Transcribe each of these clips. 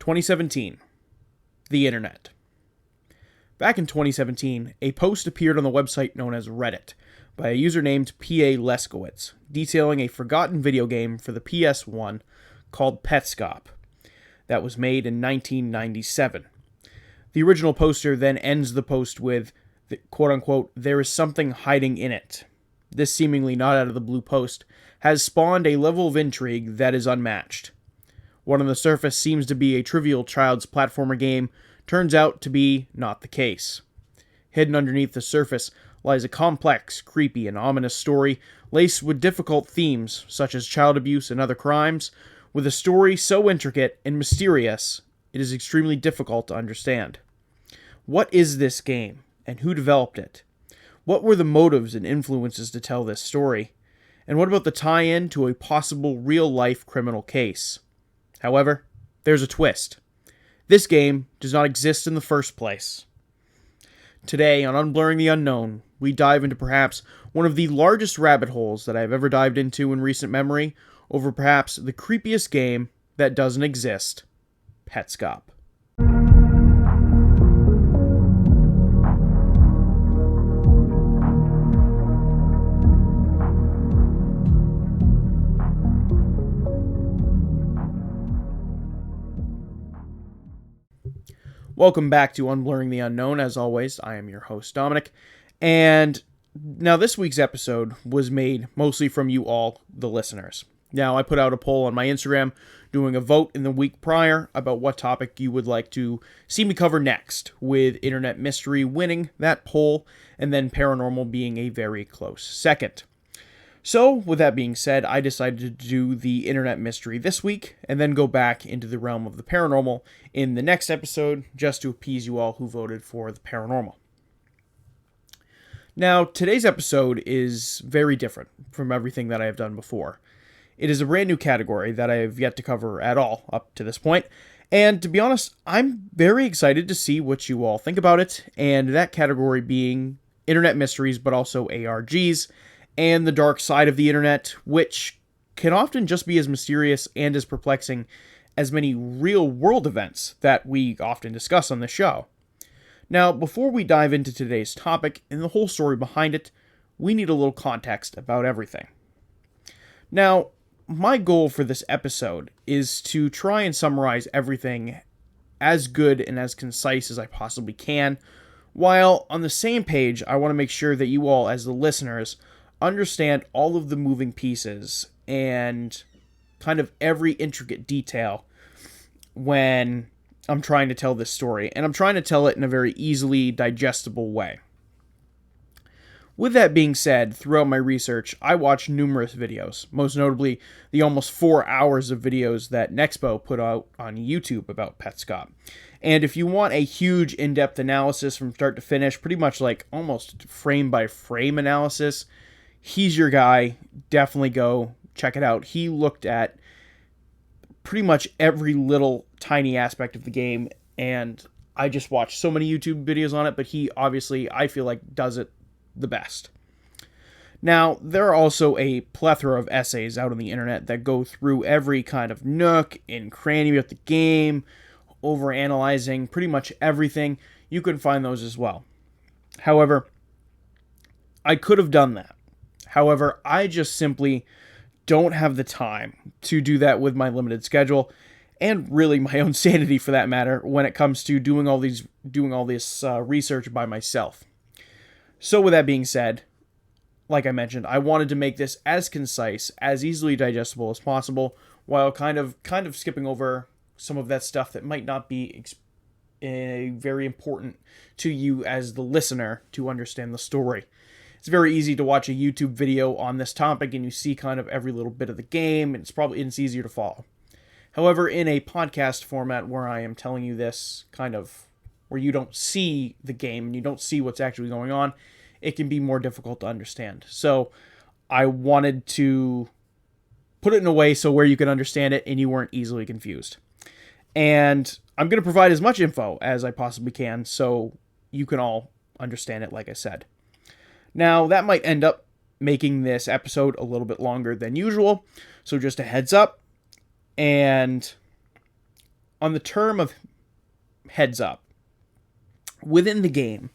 2017. The Internet. Back in 2017, a post appeared on the website known as Reddit by a user named P.A. Leskowitz, detailing a forgotten video game for the PS1 called Petscop that was made in 1997. The original poster then ends the post with, quote-unquote, "there is something hiding in it." This seemingly not out of the blue post has spawned a level of intrigue that is unmatched. What on the surface seems to be a trivial child's platformer game turns out to be not the case. Hidden underneath the surface lies a complex, creepy, and ominous story laced with difficult themes such as child abuse and other crimes, with a story so intricate and mysterious it is extremely difficult to understand. What is this game, and who developed it? What were the motives and influences to tell this story? And what about the tie-in to a possible real-life criminal case? However, there's a twist. This game does not exist in the first place. Today on Unblurring the Unknown, we dive into perhaps one of the largest rabbit holes that I've ever dived into in recent memory over perhaps the creepiest game that doesn't exist, Petscop. Welcome back to Unblurring the Unknown. As always, I am your host, Dominic. And now this week's episode was made mostly from you all, the listeners. Now, I put out a poll on my Instagram doing a vote in the week prior about what topic you would like to see me cover next, with Internet Mystery winning that poll, and then Paranormal being a very close second. So, with that being said, I decided to do the Internet Mystery this week, and then go back into the realm of the paranormal in the next episode, just to appease you all who voted for the paranormal. Now, today's episode is very different from everything that I have done before. It is a brand new category that I have yet to cover at all up to this point, and to be honest, I'm very excited to see what you all think about it, and that category being Internet Mysteries, but also ARGs, and the dark side of the internet, which can often just be as mysterious and as perplexing as many real-world events that we often discuss on the show. Now, before we dive into today's topic and the whole story behind it, we need a little context about everything. Now, my goal for this episode is to try and summarize everything as good and as concise as I possibly can, while on the same page, I want to make sure that you all, as the listeners, understand all of the moving pieces and kind of every intricate detail when I'm trying to tell this story, and I'm trying to tell it in a very easily digestible way. With that being said, throughout my research, I watched numerous videos, most notably the almost 4 hours of videos that Nexpo put out on YouTube about Petscop. And if you want a huge in-depth analysis from start to finish, pretty much like almost frame-by-frame analysis, he's your guy. Definitely go check it out. He looked at pretty much every little tiny aspect of the game, and I just watched so many YouTube videos on it, but he obviously, I feel like, does it the best. Now, there are also a plethora of essays out on the internet that go through every kind of nook and cranny of the game, overanalyzing pretty much everything. You can find those as well. However, I could have done that. However, I just simply don't have the time to do that with my limited schedule, and really my own sanity for that matter, when it comes to doing all this research by myself. So with that being said, like I mentioned, I wanted to make this as concise, as easily digestible as possible, while kind of skipping over some of that stuff that might not be very important to you as the listener to understand the story. It's very easy to watch a YouTube video on this topic and you see kind of every little bit of the game, and it's easier to follow. However, in a podcast format where I am telling you this kind of where you don't see the game and you don't see what's actually going on, it can be more difficult to understand. So I wanted to put it in a way so where you can understand it and you weren't easily confused. And I'm going to provide as much info as I possibly can so you can all understand it, like I said. Now, that might end up making this episode a little bit longer than usual, so just a heads up. And on the term of heads up, within the game,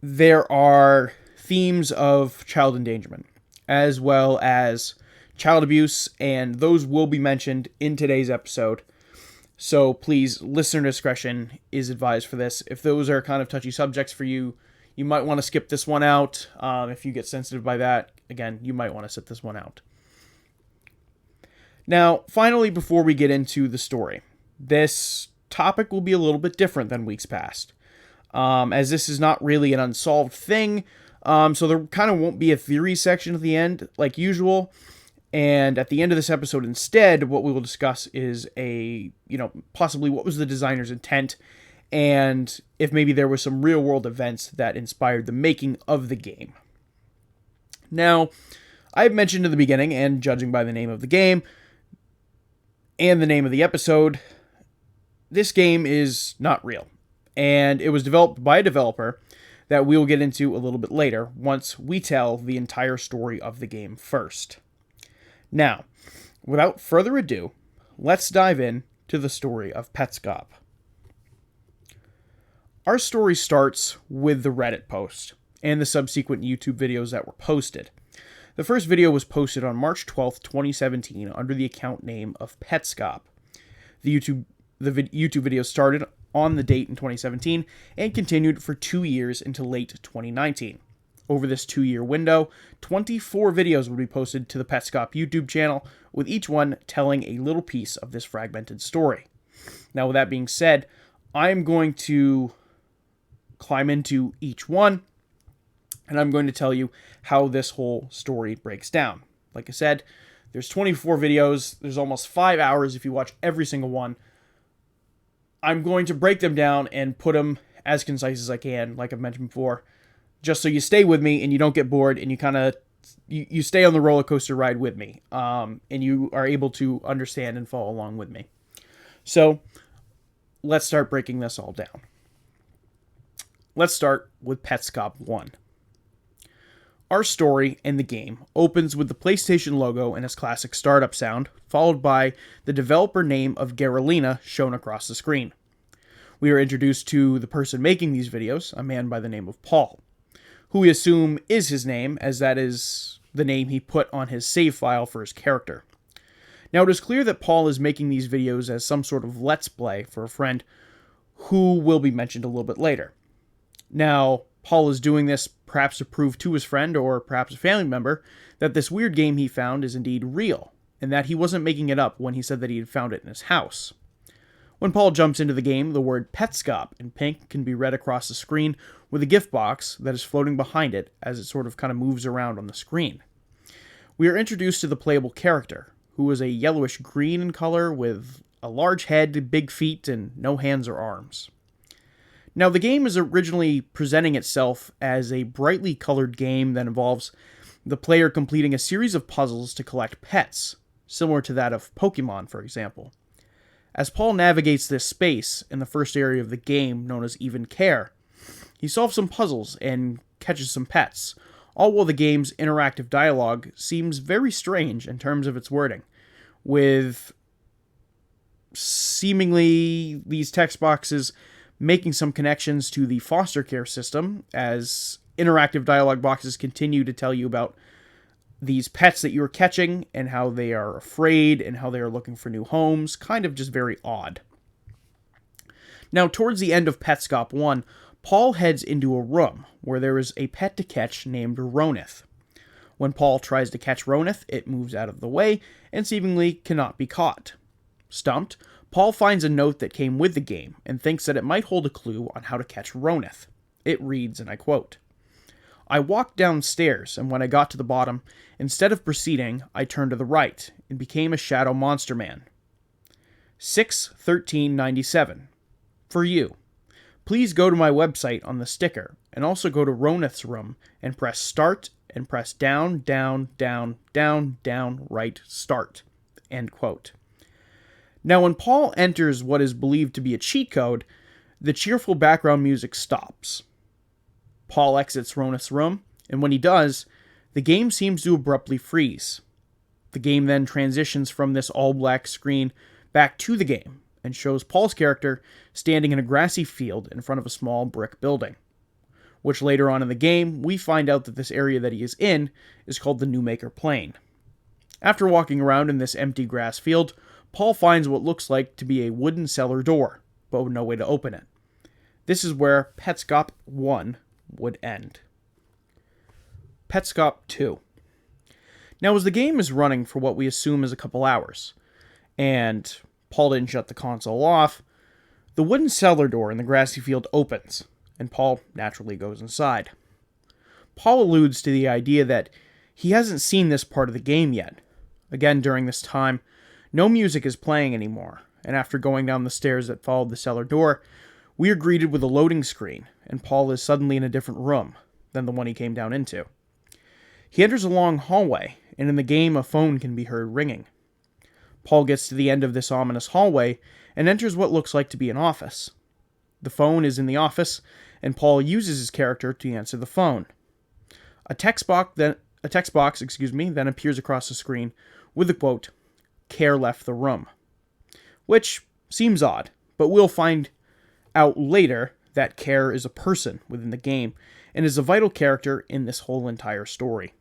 there are themes of child endangerment, as well as child abuse, and those will be mentioned in today's episode. So please, listener discretion is advised for this. If those are kind of touchy subjects for you, you might want to skip this one out. If you get sensitive by that, again, you might want to sit this one out. Now, finally, before we get into the story, this topic will be a little bit different than weeks past, as this is not really an unsolved thing, so there kind of won't be a theory section at the end like usual. And at the end of this episode, instead, what we will discuss is possibly what was the designer's intent, and if maybe there were some real-world events that inspired the making of the game. Now, I have mentioned in the beginning, and judging by the name of the game and the name of the episode, this game is not real, and it was developed by a developer that we will get into a little bit later once we tell the entire story of the game first. Now, without further ado, let's dive in to the story of Petscop. Our story starts with the Reddit post and the subsequent YouTube videos that were posted. The first video was posted on March 12th, 2017 under the account name of Petscop. The YouTube video started on the date in 2017 and continued for 2 years until late 2019. Over this 2-year window, 24 videos would be posted to the Petscop YouTube channel, with each one telling a little piece of this fragmented story. Now, with that being said, I'm going to climb into each one, and I'm going to tell you how this whole story breaks down. Like I said, there's 24 videos, there's almost 5 hours if you watch every single one. I'm going to break them down and put them as concise as I can, like I've mentioned before, just so you stay with me and you don't get bored and you kind of you stay on the roller coaster ride with me, and you are able to understand and follow along with me. So let's start breaking this all down. Let's start with Petscop 1. Our story in the game opens with the PlayStation logo and its classic startup sound, followed by the developer name of Garalina shown across the screen. We are introduced to the person making these videos, a man by the name of Paul, who we assume is his name, as that is the name he put on his save file for his character. Now, it is clear that Paul is making these videos as some sort of let's play for a friend who will be mentioned a little bit later. Now, Paul is doing this perhaps to prove to his friend or perhaps a family member that this weird game he found is indeed real, and that he wasn't making it up when he said that he had found it in his house. When Paul jumps into the game, the word Petscop in pink can be read across the screen with a gift box that is floating behind it as it sort of kind of moves around on the screen. We are introduced to the playable character, who is a yellowish green in color with a large head, big feet, and no hands or arms. Now, the game is originally presenting itself as a brightly colored game that involves the player completing a series of puzzles to collect pets, similar to that of Pokemon, for example. As Paul navigates this space in the first area of the game, known as Even Care, he solves some puzzles and catches some pets, all while the game's interactive dialogue seems very strange in terms of its wording, with seemingly these text boxes making some connections to the foster care system, as interactive dialogue boxes continue to tell you about these pets that you're catching and how they are afraid and how they are looking for new homes, kind of just very odd. Now, towards the end of Petscop 1, Paul heads into a room where there is a pet to catch named Ronith. When Paul tries to catch Ronith, it moves out of the way and seemingly cannot be caught. Stumped, Paul finds a note that came with the game and thinks that it might hold a clue on how to catch Ronith. It reads, and I quote, "I walked downstairs, and when I got to the bottom, instead of proceeding, I turned to the right and became a shadow monster man. 6/13/97. For you. Please go to my website on the sticker, and also go to Ronith's room and press start and press down, down, down, down, down, right, start." End quote. Now, when Paul enters what is believed to be a cheat code, the cheerful background music stops. Paul exits Ronith's room, and when he does, the game seems to abruptly freeze. The game then transitions from this all-black screen back to the game, and shows Paul's character standing in a grassy field in front of a small brick building, which later on in the game, we find out that this area that he is in is called the Newmaker Plain. After walking around in this empty grass field, Paul finds what looks like to be a wooden cellar door, but with no way to open it. This is where Petscop 1 would end. Petscop 2. Now, as the game is running for what we assume is a couple hours, and Paul didn't shut the console off, the wooden cellar door in the grassy field opens, and Paul naturally goes inside. Paul alludes to the idea that he hasn't seen this part of the game yet. Again, during this time, no music is playing anymore, and after going down the stairs that followed the cellar door, we are greeted with a loading screen, and Paul is suddenly in a different room than the one he came down into. He enters a long hallway, and in the game a phone can be heard ringing. Paul gets to the end of this ominous hallway and enters what looks like to be an office. The phone is in the office, and Paul uses his character to answer the phone. A text box then appears across the screen with the quote, "Care left the room," which seems odd, but we'll find out later that Care is a person within the game and is a vital character in this whole entire story.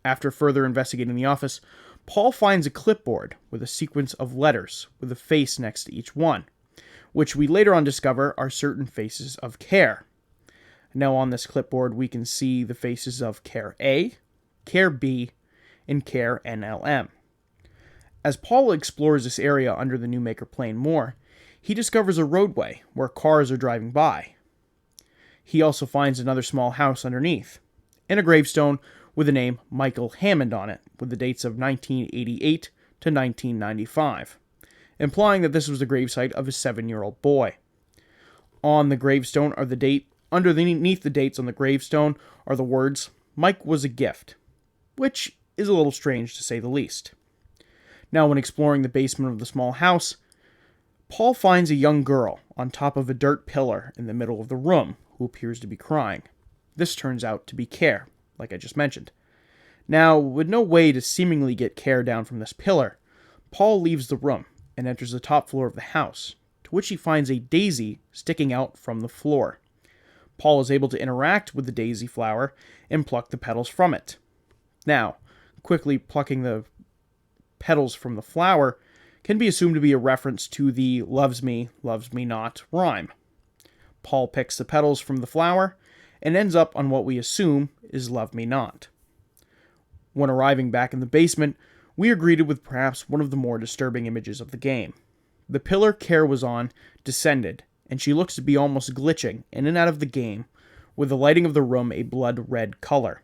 After further investigating the office, Paul finds a clipboard with a sequence of letters with a face next to each one, which we later on discover are certain faces of Care. Now on this clipboard we can see the faces of Care A, Care B, and Care NLM. As Paul explores this area under the Newmaker Plain more, he discovers a roadway where cars are driving by. He also finds another small house underneath, and a gravestone with the name Michael Hammond on it, with the dates of 1988 to 1995, implying that this was the gravesite of a 7-year-old boy. On the gravestone are underneath the dates on the gravestone are the words, "Mike was a gift," which is a little strange to say the least. Now, when exploring the basement of the small house, Paul finds a young girl on top of a dirt pillar in the middle of the room who appears to be crying. This turns out to be Care, like I just mentioned. Now, with no way to seemingly get Care down from this pillar, Paul leaves the room and enters the top floor of the house, to which he finds a daisy sticking out from the floor. Paul is able to interact with the daisy flower and pluck the petals from it. Now, quickly plucking the petals from the flower can be assumed to be a reference to the loves me not rhyme. Paul picks the petals from the flower and ends up on what we assume is Love Me Not. When arriving back in the basement, we are greeted with perhaps one of the more disturbing images of the game. The pillar Care was on descended, and she looks to be almost glitching in and out of the game, with the lighting of the room a blood red color.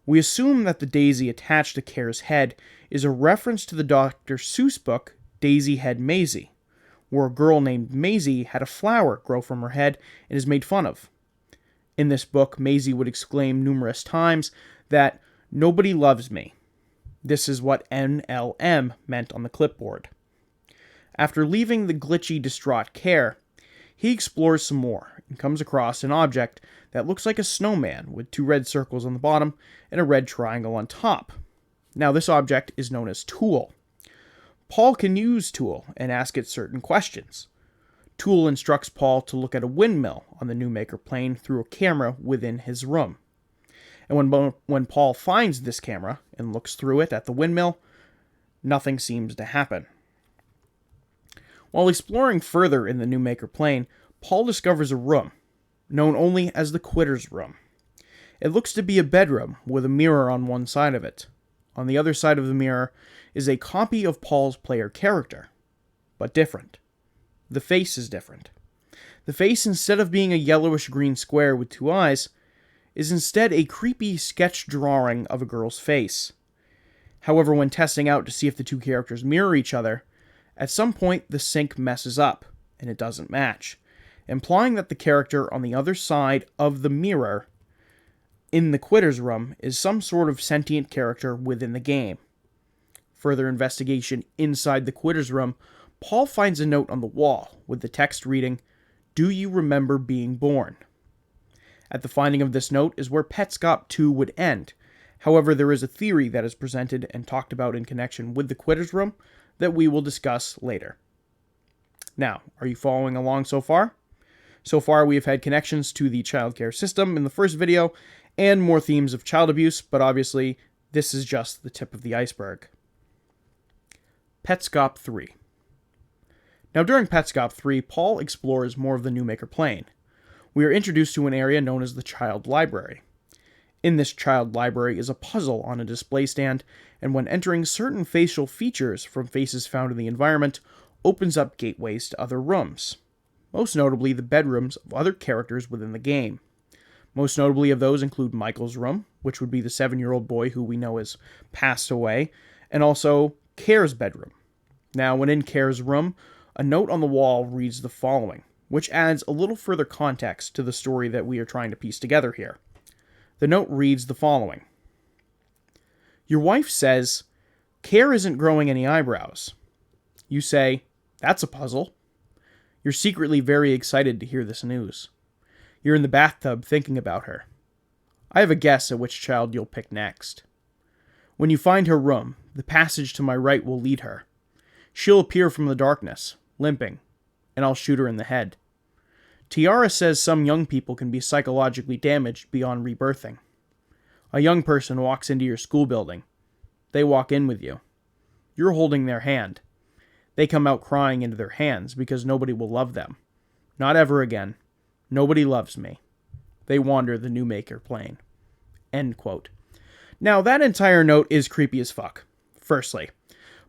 We assume that the daisy attached to Care's head is a reference to the Dr. Seuss book Daisy Head Maisie, where a girl named Maisie had a flower grow from her head and is made fun of. In this book, Maisie would exclaim numerous times that "nobody loves me." This is what NLM meant on the clipboard. After leaving the glitchy, distraught Care, he explores some more and comes across an object that looks like a snowman with 2 red circles on the bottom and a red triangle on top. Now, this object is known as Tool. Paul can use Tool and ask it certain questions. Tool instructs Paul to look at a windmill on the Newmaker Plain through a camera within his room. And when Paul finds this camera and looks through it at the windmill, nothing seems to happen. While exploring further in the Newmaker Plain, Paul discovers a room, known only as the Quitter's Room. It looks to be a bedroom with a mirror on one side of it. On the other side of the mirror is a copy of Paul's player character, but different. The face is different. The face, instead of being a yellowish-green square with 2 eyes, is instead a creepy sketch drawing of a girl's face. However, when testing out to see if the 2 characters mirror each other, at some point the sync messes up, and it doesn't match, implying that the character on the other side of the mirror in the Quitter's Room is some sort of sentient character within the game. Further investigation inside the Quitter's Room, Paul finds a note on the wall with the text reading, "Do you remember being born?" At the finding of this note is where Petscop 2 would end. However, there is a theory that is presented and talked about in connection with the Quitter's Room that we will discuss later. Now, are you following along so far? So far, we have had connections to the childcare system in the first video, and more themes of child abuse, but obviously, this is just the tip of the iceberg. Petscop 3. Now, during Petscop 3, Paul explores more of the Newmaker plane. We are introduced to an area known as the Child Library. In this child library is a puzzle on a display stand, and when entering, certain facial features from faces found in the environment opens up gateways to other rooms. Most notably, the bedrooms of other characters within the game. Most notably of those include Michael's room, which would be the 7-year-old boy who we know has passed away, and also Care's bedroom. Now, when in Care's room, a note on the wall reads the following, which adds a little further context to the story that we are trying to piece together here. The note reads the following. Your wife says, Care isn't growing any eyebrows. You say, that's a puzzle. You're secretly very excited to hear this news. You're in the bathtub thinking about her. I have a guess at which child you'll pick next. When you find her room, the passage to my right will lead her. She'll appear from the darkness, limping, and I'll shoot her in the head. Tiara says some young people can be psychologically damaged beyond rebirthing. A young person walks into your school building. They walk in with you. You're holding their hand. They come out crying into their hands because nobody will love them. Not ever again. Nobody loves me. They wander the Newmaker plane. End quote. Now, that entire note is creepy as fuck, firstly.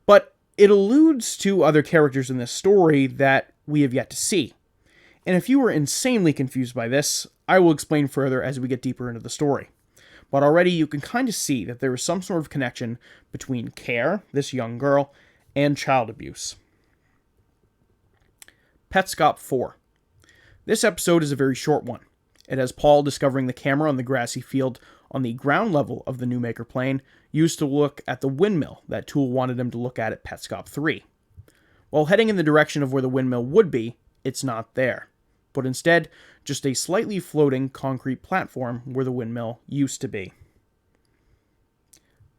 But it alludes to other characters in this story that we have yet to see. And if you were insanely confused by this, I will explain further as we get deeper into the story. But already you can kind of see that there is some sort of connection between Care, this young girl, and child abuse. Petscop 4. This episode is a very short one. It has Paul discovering the camera on the grassy field on the ground level of the Newmaker plane used to look at the windmill that Tool wanted him to look at Petscop 3. While heading in the direction of where the windmill would be, it's not there, but instead just a slightly floating concrete platform where the windmill used to be.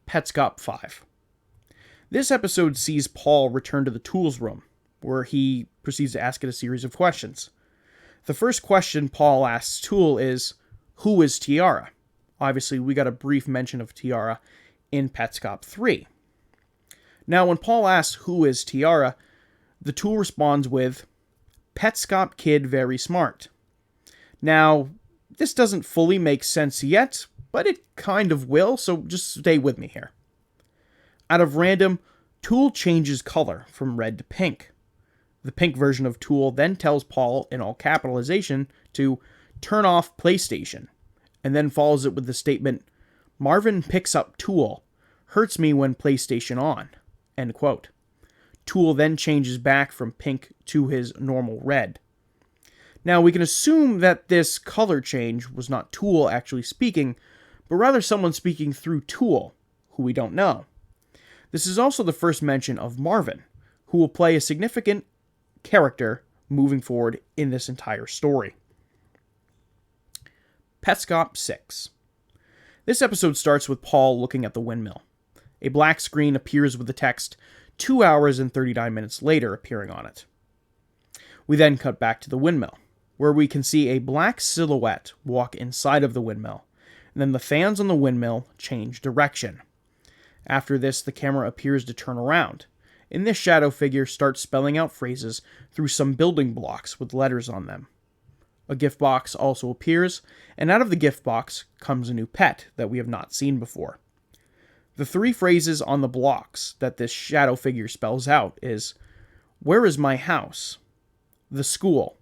Petscop 5. This episode sees Paul return to the Tool's room, where he proceeds to ask it a series of questions. The first question Paul asks Tool is, who is Tiara? Obviously, we got a brief mention of Tiara in Petscop 3. Now, when Paul asks who is Tiara, the Tool responds with, Petscop kid very smart. Now, this doesn't fully make sense yet, but it kind of will, so just stay with me here. Out of random, Tool changes color from red to pink. The pink version of Tool then tells Paul, in all capitalization, to turn off PlayStation, and then follows it with the statement, Marvin picks up Tool, hurts me when PlayStation on, end quote. Tool then changes back from pink to his normal red. Now, we can assume that this color change was not Tool actually speaking, but rather someone speaking through Tool, who we don't know. This is also the first mention of Marvin, who will play a significant character moving forward in this entire story. Petscop 6. This episode starts with Paul looking at the windmill. A black screen appears with the text, 2 hours and 39 minutes later appearing on it. We then cut back to the windmill, where we can see a black silhouette walk inside of the windmill, and then the fans on the windmill change direction. After this, the camera appears to turn around, and this shadow figure starts spelling out phrases through some building blocks with letters on them. A gift box also appears, and out of the gift box comes a new pet that we have not seen before. The 3 phrases on the blocks that this shadow figure spells out is, where is my house? The school.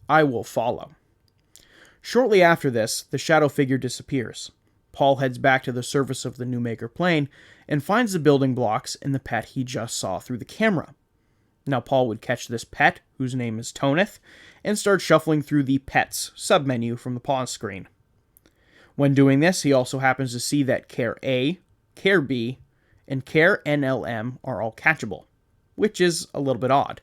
I will follow. Shortly after this, the shadow figure disappears. Paul heads back to the surface of the Newmaker plane and finds the building blocks and the pet he just saw through the camera. Now Paul would catch this pet, whose name is Toneth, and start shuffling through the Pets submenu from the pause screen. When doing this, he also happens to see that Care A, Care B, and Care NLM are all catchable, which is a little bit odd.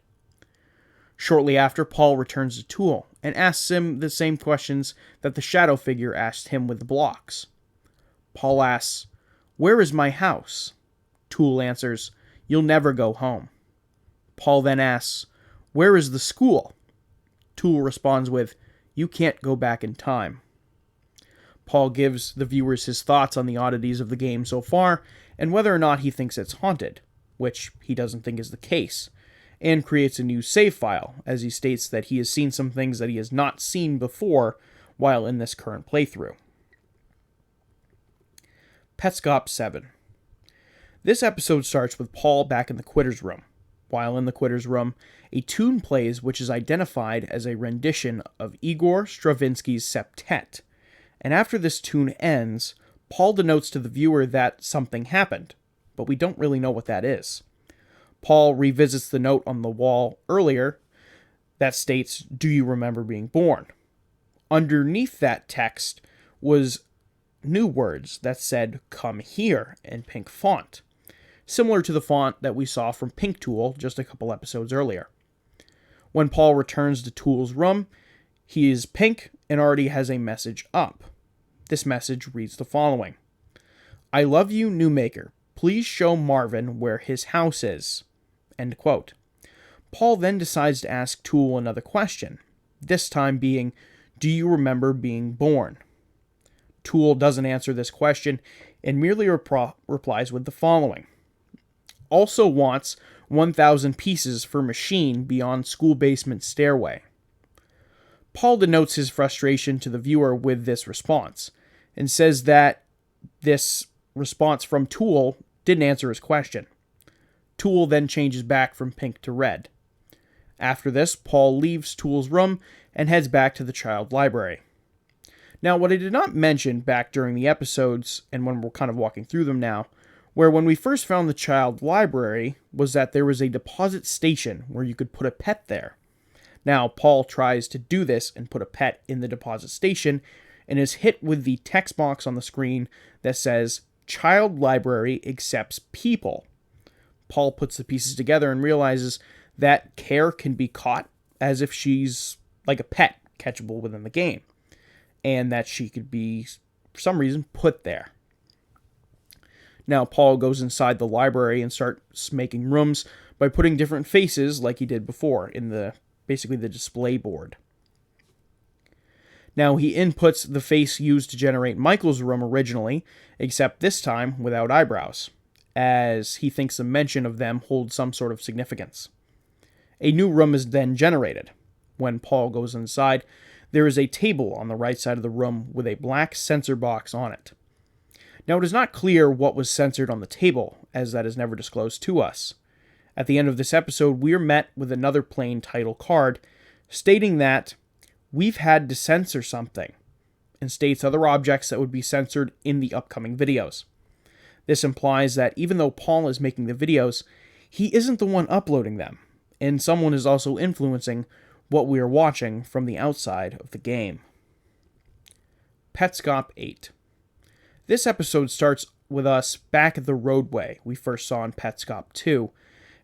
Shortly after, Paul returns to Tool and asks him the same questions that the shadow figure asked him with the blocks. Paul asks, where is my house? Tool answers, you'll never go home. Paul then asks, "Where is the school?" Tool responds with, "You can't go back in time." Paul gives the viewers his thoughts on the oddities of the game so far, and whether or not he thinks it's haunted, which he doesn't think is the case, and creates a new save file, as he states that he has seen some things that he has not seen before while in this current playthrough. Petscop 7. This episode starts with Paul back in the Quitter's Room. While in the Quitter's Room, a tune plays which is identified as a rendition of Igor Stravinsky's Septet, and after this tune ends, Paul denotes to the viewer that something happened, but we don't really know what that is. Paul revisits the note on the wall earlier that states, "Do you remember being born?" Underneath that text was new words that said, "Come here," in pink font, similar to the font that we saw from Pink Tool just a couple episodes earlier. When Paul returns to Tool's room, he is pink and already has a message up. This message reads the following: "I love you, new maker. Please show Marvin where his house is." End quote. Paul then decides to ask Tool another question, this time being, "Do you remember being born?" Tool doesn't answer this question and merely replies with the following: "Also wants 1,000 pieces for machine beyond school basement stairway." Paul denotes his frustration to the viewer with this response, and says that this response from Tool didn't answer his question. Tool then changes back from pink to red. After this, Paul leaves Tool's room and heads back to the child library. Now, what I did not mention back during the episodes, and when we're kind of walking through them now, where when we first found the child library, was that there was a deposit station where you could put a pet there. Now, Paul tries to do this and put a pet in the deposit station, and is hit with the text box on the screen that says, "Child library accepts people." Paul puts the pieces together and realizes that Care can be caught as if she's like a pet catchable within the game, and that she could be, for some reason, put there. Now, Paul goes inside the library and starts making rooms by putting different faces like he did before in basically the display board. Now, he inputs the face used to generate Michael's room originally, except this time without eyebrows, as he thinks a mention of them holds some sort of significance. A new room is then generated. When Paul goes inside, there is a table on the right side of the room with a black sensor box on it. Now, it is not clear what was censored on the table, as that is never disclosed to us. At the end of this episode, we are met with another plain title card stating that we've had to censor something, and states other objects that would be censored in the upcoming videos. This implies that even though Paul is making the videos, he isn't the one uploading them, and someone is also influencing what we are watching from the outside of the game. Petscop 8. This episode starts with us back at the roadway we first saw in Petscop 2.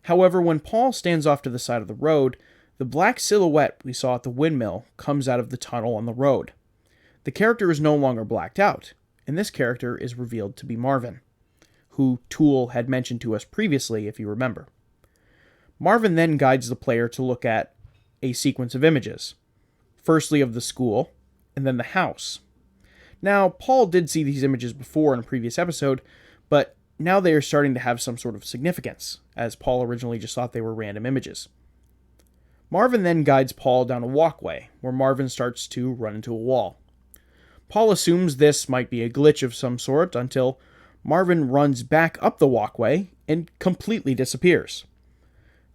However, when Paul stands off to the side of the road, the black silhouette we saw at the windmill comes out of the tunnel on the road. The character is no longer blacked out, and this character is revealed to be Marvin, who Tool had mentioned to us previously, if you remember. Marvin then guides the player to look at a sequence of images, firstly of the school, and then the house. Now, Paul did see these images before in a previous episode, but now they are starting to have some sort of significance, as Paul originally just thought they were random images. Marvin then guides Paul down a walkway, where Marvin starts to run into a wall. Paul assumes this might be a glitch of some sort until Marvin runs back up the walkway and completely disappears.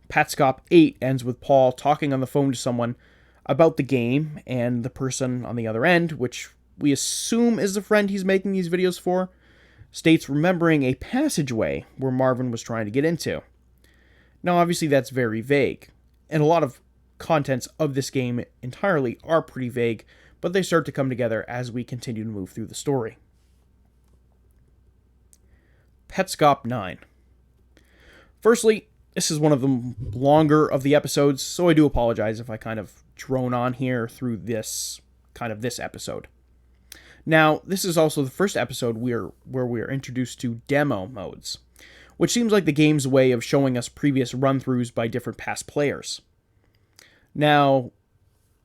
Petscop 8 ends with Paul talking on the phone to someone about the game, and the person on the other end, which we assume is the friend he's making these videos for, states remembering a passageway where Marvin was trying to get into. Now, obviously that's very vague, and a lot of contents of this game entirely are pretty vague, but they start to come together as we continue to move through the story. Petscop 9. Firstly, this is one of the longer of the episodes, so I do apologize if I kind of drone on here through this episode. Now, this is also the first episode where we are introduced to demo modes, which seems like the game's way of showing us previous run-throughs by different past players. Now,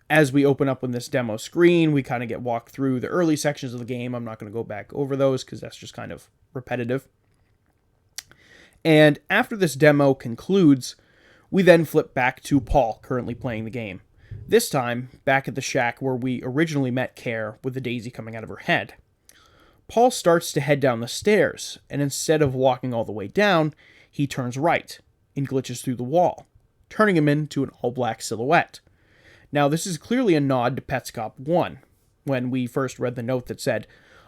as we open up on this demo screen, we kind of get walked through the early sections of the game. I'm not going to go back over those because that's just kind of repetitive. And after this demo concludes, we then flip back to Paul, currently playing the game. This time, back at the shack where we originally met Care with the daisy coming out of her head. Paul starts to head down the stairs, and instead of walking all the way down, he turns right and glitches through the wall, turning him into an all-black silhouette. Now, this is clearly a nod to Petscop 1, when we first read the note that said,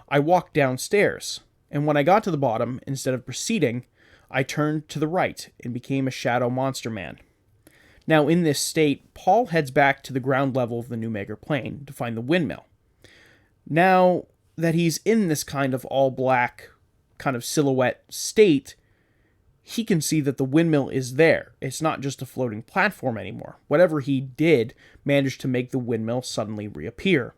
"I walked downstairs, and when I got to the bottom, instead of proceeding, I turned to the right and became a shadow monster man." Now, in this state, Paul heads back to the ground level of the New Maker plane to find the windmill. Now that he's in this kind of all-black, kind of silhouette state, he can see that the windmill is there. It's not just a floating platform anymore. Whatever he did managed to make the windmill suddenly reappear.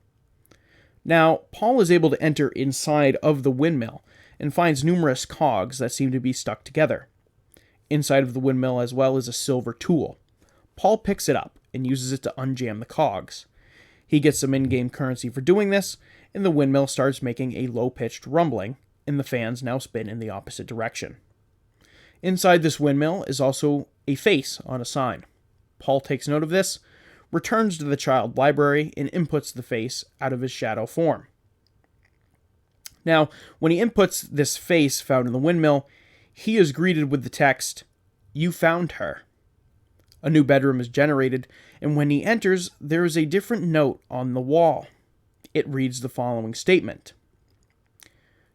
Now, Paul is able to enter inside of the windmill and finds numerous cogs that seem to be stuck together. Inside of the windmill as well is a silver tool. Paul picks it up and uses it to unjam the cogs. He gets some in-game currency for doing this, and the windmill starts making a low-pitched rumbling, and the fans now spin in the opposite direction. Inside this windmill is also a face on a sign. Paul takes note of this, returns to the child library, and inputs the face out of his shadow form. Now, when he inputs this face found in the windmill, he is greeted with the text, "You found her." A new bedroom is generated, and when he enters, there is a different note on the wall. It reads the following statement.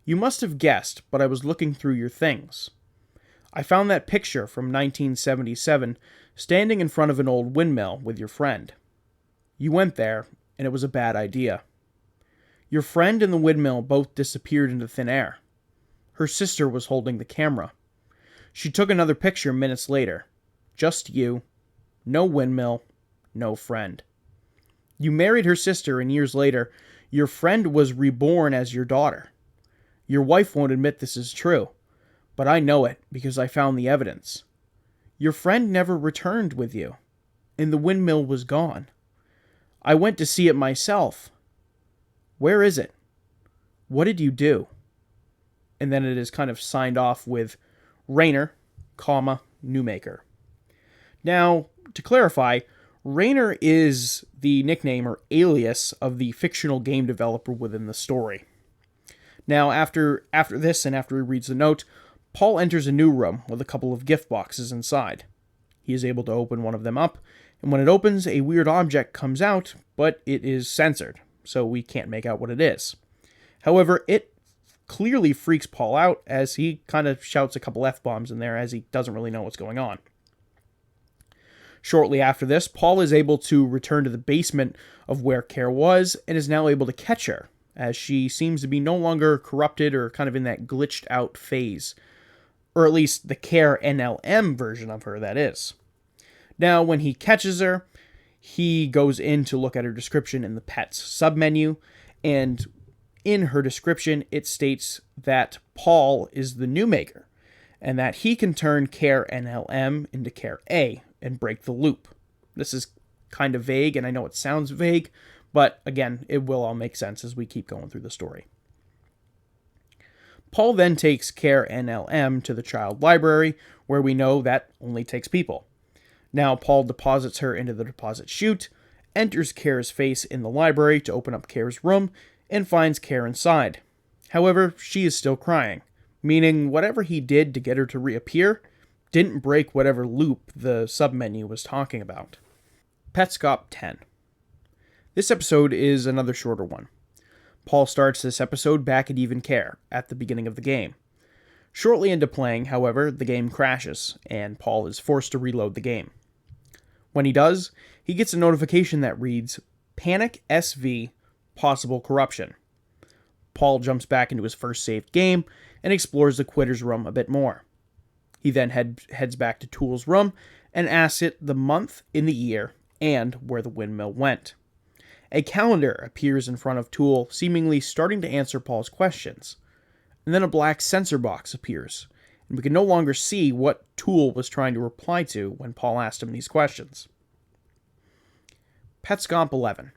"You must have guessed, but I was looking through your things. I found that picture from 1977 standing in front of an old windmill with your friend. You went there, and it was a bad idea. Your friend and the windmill both disappeared into thin air. Her sister was holding the camera. She took another picture minutes later. Just you. No windmill. No friend. You married her sister, and years later, your friend was reborn as your daughter. Your wife won't admit this is true, but I know it because I found the evidence. Your friend never returned with you, and the windmill was gone. I went to see it myself. Where is it? What did you do?" And then it is kind of signed off with Rainer, comma, New Maker. Now, to clarify, Rainer is the nickname or alias of the fictional game developer within the story. Now, after this and after he reads the note, Paul enters a new room with a couple of gift boxes inside. He is able to open one of them up, and when it opens, a weird object comes out, but it is censored, so we can't make out what it is. However, it clearly freaks Paul out as he kind of shouts a couple F-bombs in there as he doesn't really know what's going on. Shortly after this, Paul is able to return to the basement of where Care was and is now able to catch her, as she seems to be no longer corrupted or kind of in that glitched out phase. Or at least the Care NLM version of her, that is. Now, when he catches her, he goes in to look at her description in the Pets submenu, and in her description, it states that Paul is the New Maker, and that he can turn Care NLM into Care A and break the loop. This is kind of vague, and I know it sounds vague, but again, it will all make sense as we keep going through the story. Paul then takes Care NLM to the child library, where we know that only takes people. Now, Paul deposits her into the deposit chute, enters Care's face in the library to open up Care's room, and finds Care inside. However, she is still crying, meaning whatever he did to get her to reappear didn't break whatever loop the submenu was talking about. Petscop 10. This episode is another shorter one. Paul starts this episode back at Even Care, at the beginning of the game. Shortly into playing, however, the game crashes, and Paul is forced to reload the game. When he does, he gets a notification that reads, "Panic SV, possible corruption." Paul jumps back into his first saved game and explores the quitter's room a bit more. He then heads back to Tool's room and asks it the month in the year and where the windmill went. A calendar appears in front of Tool, seemingly starting to answer Paul's questions. And then a black censor box appears, and we can no longer see what Tool was trying to reply to when Paul asked him these questions. Petscop 11.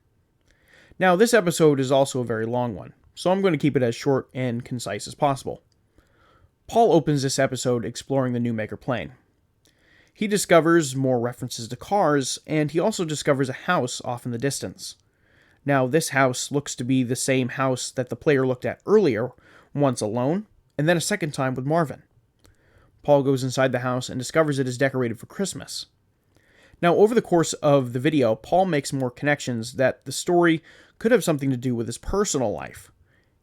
Now, this episode is also a very long one, so I'm going to keep it as short and concise as possible. Paul opens this episode exploring the New Maker plane. He discovers more references to cars, and he also discovers a house off in the distance. Now, this house looks to be the same house that the player looked at earlier, once alone, and then a second time with Marvin. Paul goes inside the house and discovers it is decorated for Christmas. Now, over the course of the video, Paul makes more connections that the story could have something to do with his personal life.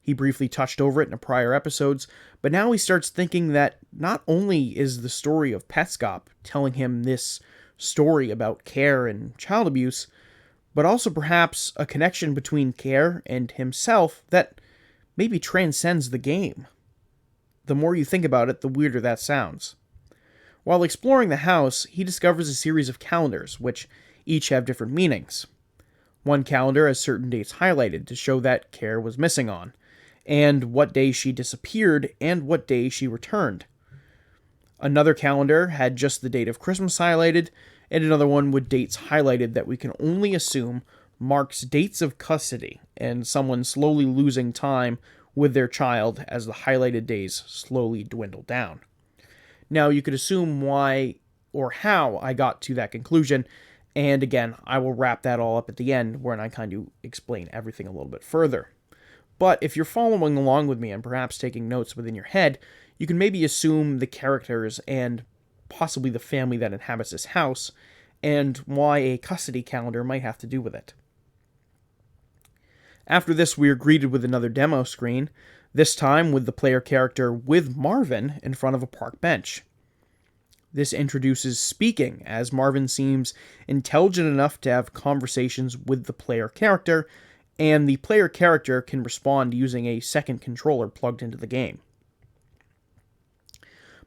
He briefly touched over it in prior episodes, but now he starts thinking that not only is the story of Petscop telling him this story about care and child abuse, but also perhaps a connection between care and himself that maybe transcends the game. The more you think about it, the weirder that sounds. While exploring the house, he discovers a series of calendars, which each have different meanings. One calendar has certain dates highlighted to show that Care was missing on, and what day she disappeared and what day she returned. Another calendar had just the date of Christmas highlighted, and another one with dates highlighted that we can only assume marks dates of custody and someone slowly losing time with their child as the highlighted days slowly dwindle down. Now, you could assume why or how I got to that conclusion, and again, I will wrap that all up at the end when I kind of explain everything a little bit further. But if you're following along with me and perhaps taking notes within your head, you can maybe assume the characters and possibly the family that inhabits this house, and why a custody calendar might have to do with it. After this, we are greeted with another demo screen, this time with the player character with Marvin in front of a park bench. This introduces speaking, as Marvin seems intelligent enough to have conversations with the player character, and the player character can respond using a second controller plugged into the game.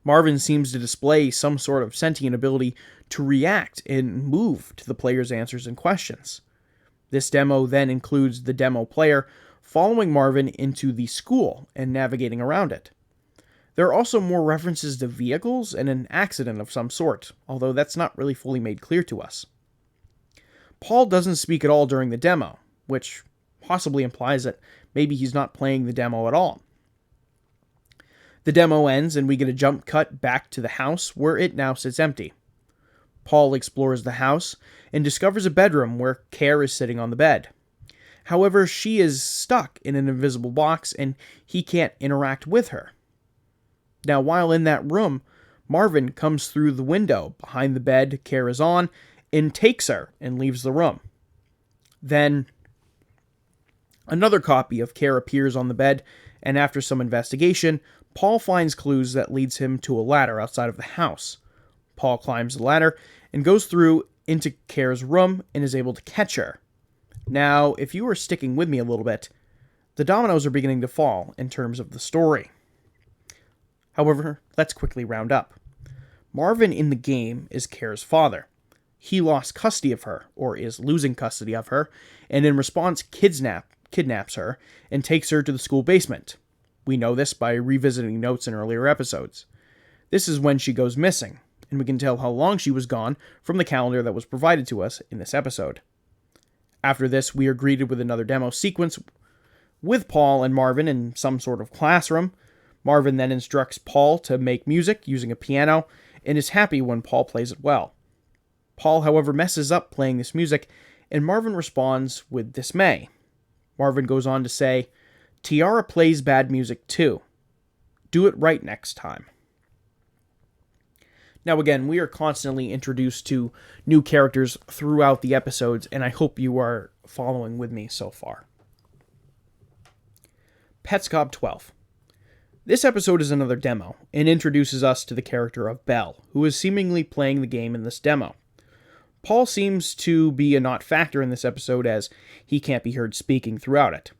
Marvin seems to display some sort of sentient ability to react and move to the player's answers and questions. This demo then includes the demo player following Marvin into the school and navigating around it. There are also more references to vehicles and an accident of some sort, although that's not really fully made clear to us. Paul doesn't speak at all during the demo, which possibly implies that maybe he's not playing the demo at all. The demo ends and we get a jump cut back to the house where it now sits empty. Paul explores the house and discovers a bedroom where Care is sitting on the bed. However, she is stuck in an invisible box and he can't interact with her. Now, while in that room, Marvin comes through the window behind the bed Care is on and takes her and leaves the room. Then, another copy of Care appears on the bed, and after some investigation, Paul finds clues that leads him to a ladder outside of the house. Paul climbs the ladder and goes through into Care's room and is able to catch her. Now, if you are sticking with me a little bit, the dominoes are beginning to fall in terms of the story. However, let's quickly round up. Marvin in the game is Care's father. He lost custody of her, or is losing custody of her, and in response kidnaps her and takes her to the school basement. We know this by revisiting notes in earlier episodes. This is when she goes missing, and we can tell how long she was gone from the calendar that was provided to us in this episode. After this, we are greeted with another demo sequence with Paul and Marvin in some sort of classroom. Marvin then instructs Paul to make music using a piano, and is happy when Paul plays it well. Paul, however, messes up playing this music, and Marvin responds with dismay. Marvin goes on to say, "Tiara plays bad music too. Do it right next time." Now again, we are constantly introduced to new characters throughout the episodes, and I hope you are following with me so far. Petscop 12. This episode is another demo, and introduces us to the character of Belle, who is seemingly playing the game in this demo. Paul seems to be a not factor in this episode as he can't be heard speaking throughout it.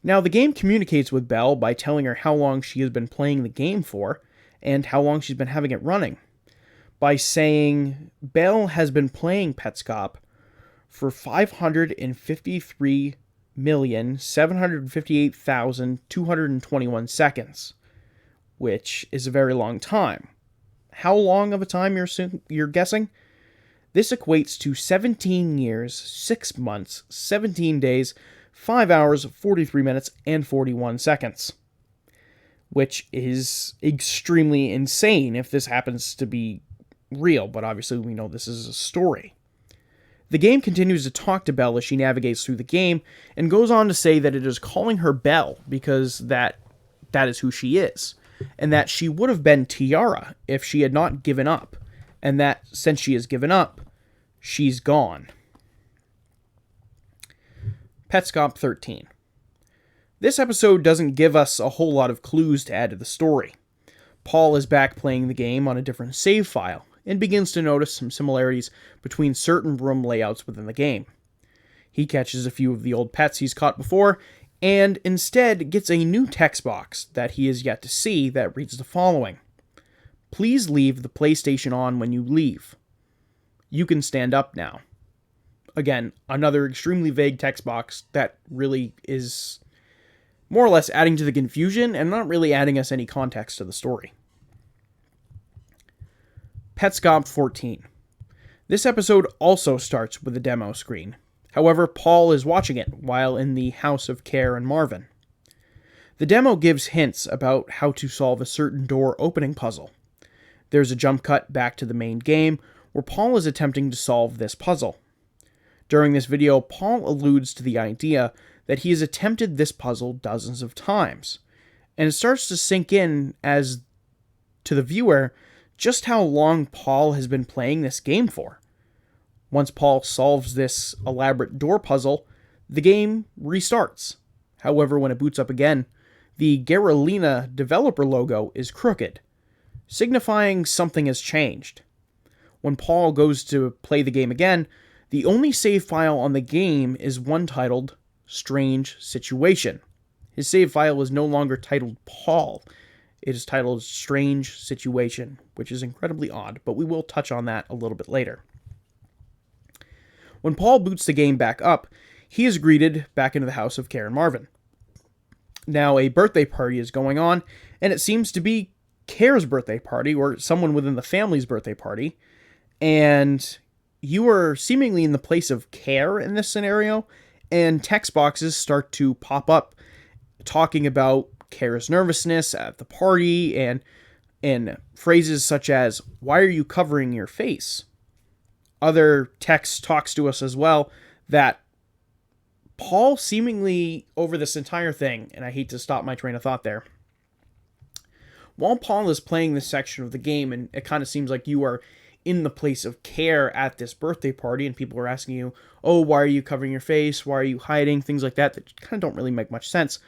Now, the game communicates with Belle by telling her how long she has been playing the game for, and how long she's been having it running. By saying, Belle has been playing Petscop for 553,758,221 seconds, which is a very long time. How long of a time you're guessing? This equates to 17 years, 6 months, 17 days, 5 hours, 43 minutes, and 41 seconds. Which is extremely insane if this happens to be real, but obviously we know this is a story. The game continues to talk to Belle as she navigates through the game, and goes on to say that it is calling her Belle because that is who she is, and that she would have been Tiara if she had not given up, and that since she has given up, she's gone. Petscop 13. This episode doesn't give us a whole lot of clues to add to the story. Paul is back playing the game on a different save file, and begins to notice some similarities between certain room layouts within the game. He catches a few of the old pets he's caught before, and instead gets a new text box that he is yet to see that reads the following: "Please leave the PlayStation on when you leave. You can stand up now." Again, another extremely vague text box that really is more or less adding to the confusion and not really adding us any context to the story. Petscop 14. This episode also starts with a demo screen. However, Paul is watching it while in the house of Care and Marvin. The demo gives hints about how to solve a certain door opening puzzle. There's a jump cut back to the main game where Paul is attempting to solve this puzzle. During this video, Paul alludes to the idea that he has attempted this puzzle dozens of times, and it starts to sink in as to the viewer just how long Paul has been playing this game for. Once Paul solves this elaborate door puzzle, the game restarts. However, when it boots up again, the Garalina developer logo is crooked, signifying something has changed. When Paul goes to play the game again, the only save file on the game is one titled Strange Situation. His save file is no longer titled Paul. It is titled Strange Situation, which is incredibly odd, but we will touch on that a little bit later. When Paul boots the game back up, he is greeted back into the house of Care and Marvin. Now a birthday party is going on, and it seems to be Care's birthday party, or someone within the family's birthday party, and you are seemingly in the place of Care in this scenario, and text boxes start to pop up talking about Care's nervousness at the party, and phrases such as, "Why are you covering your face?" Other text talks to us as well that Paul seemingly, over this entire thing, and I hate to stop my train of thought there, while Paul is playing this section of the game, and it kind of seems like you are in the place of Care at this birthday party, and people are asking you, "Oh, why are you covering your face? Why are you hiding?" Things like that kind of don't really make much sense.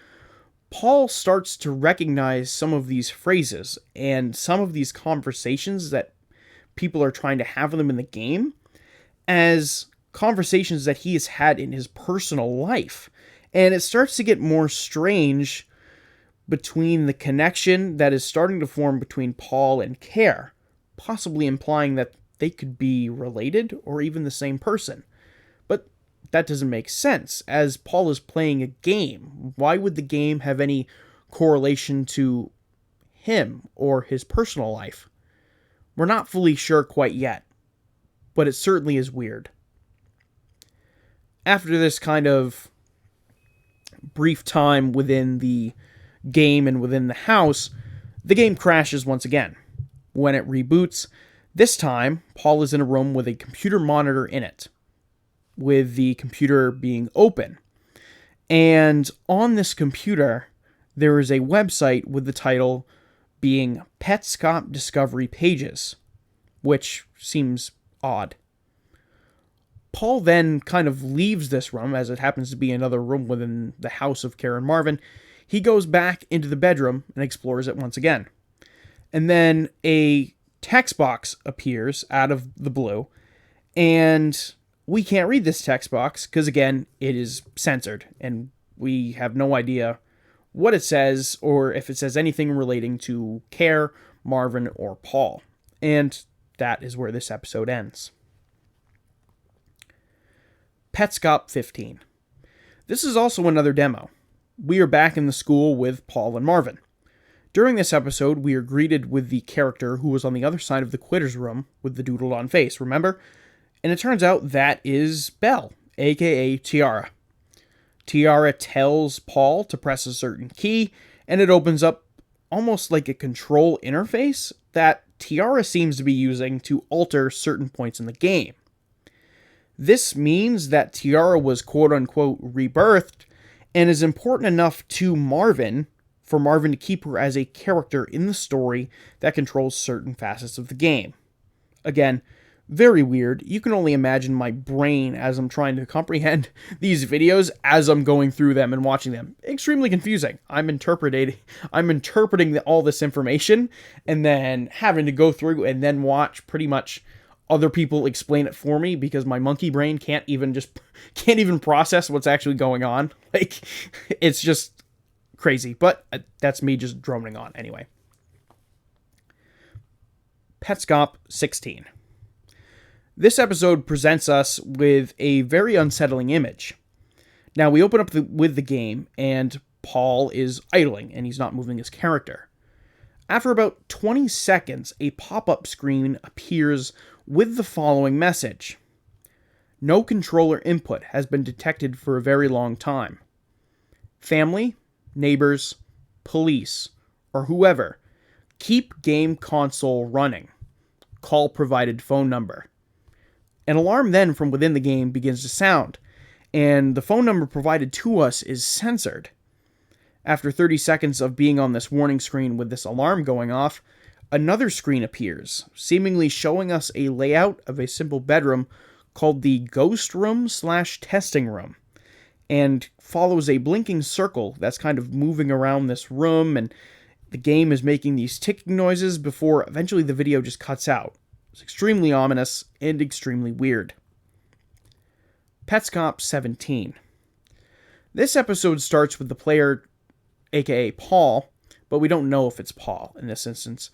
Paul starts to recognize some of these phrases and some of these conversations that people are trying to have with him in the game as conversations that he has had in his personal life. And it starts to get more strange between the connection that is starting to form between Paul and Care, possibly implying that they could be related or even the same person. But that doesn't make sense, as Paul is playing a game. Why would the game have any correlation to him or his personal life? We're not fully sure quite yet, but it certainly is weird. After this kind of brief time within the game and within the house, the game crashes once again. When it reboots, this time, Paul is in a room with a computer monitor in it, with the computer being open. And on this computer, there is a website with the title being Petscop Discovery Pages, which seems odd. Paul then kind of leaves this room, as it happens to be another room within the house of Care and Marvin. He goes back into the bedroom and explores it once again. And then a text box appears out of the blue, and we can't read this text box because, again, it is censored, and we have no idea what it says or if it says anything relating to Care, Marvin, or Paul. And that is where this episode ends. Petscop 15. This is also another demo. We are back in the school with Paul and Marvin. During this episode, we are greeted with the character who was on the other side of the quitter's room with the doodled on face. Remember? And it turns out that is Belle, aka Tiara. Tiara tells Paul to press a certain key, and it opens up almost like a control interface that Tiara seems to be using to alter certain points in the game. This means that Tiara was quote-unquote rebirthed and is important enough to Marvin for Marvin to keep her as a character in the story that controls certain facets of the game. Again, very weird. You can only imagine my brain as I'm trying to comprehend these videos as I'm going through them and watching them. Extremely confusing. I'm interpreting all this information and then having to go through and then watch pretty much other people explain it for me because my monkey brain can't even process what's actually going on. Like, it's just crazy, but that's me just droning on anyway. Petscop 16. This episode presents us with a very unsettling image. Now, we open up with the game, and Paul is idling, and he's not moving his character. After about 20 seconds, a pop-up screen appears with the following message. No controller input has been detected for a very long time. Family, neighbors, police, or whoever, keep game console running. Call provided phone number. An alarm then from within the game begins to sound, and the phone number provided to us is censored. After 30 seconds of being on this warning screen with this alarm going off, another screen appears, seemingly showing us a layout of a simple bedroom called the Ghost Room / Testing Room, and follows a blinking circle that's kind of moving around this room, and the game is making these ticking noises before eventually the video just cuts out. It's extremely ominous and extremely weird. Petscop 17. This episode starts with the player, aka Paul, but we don't know if it's Paul in this instance.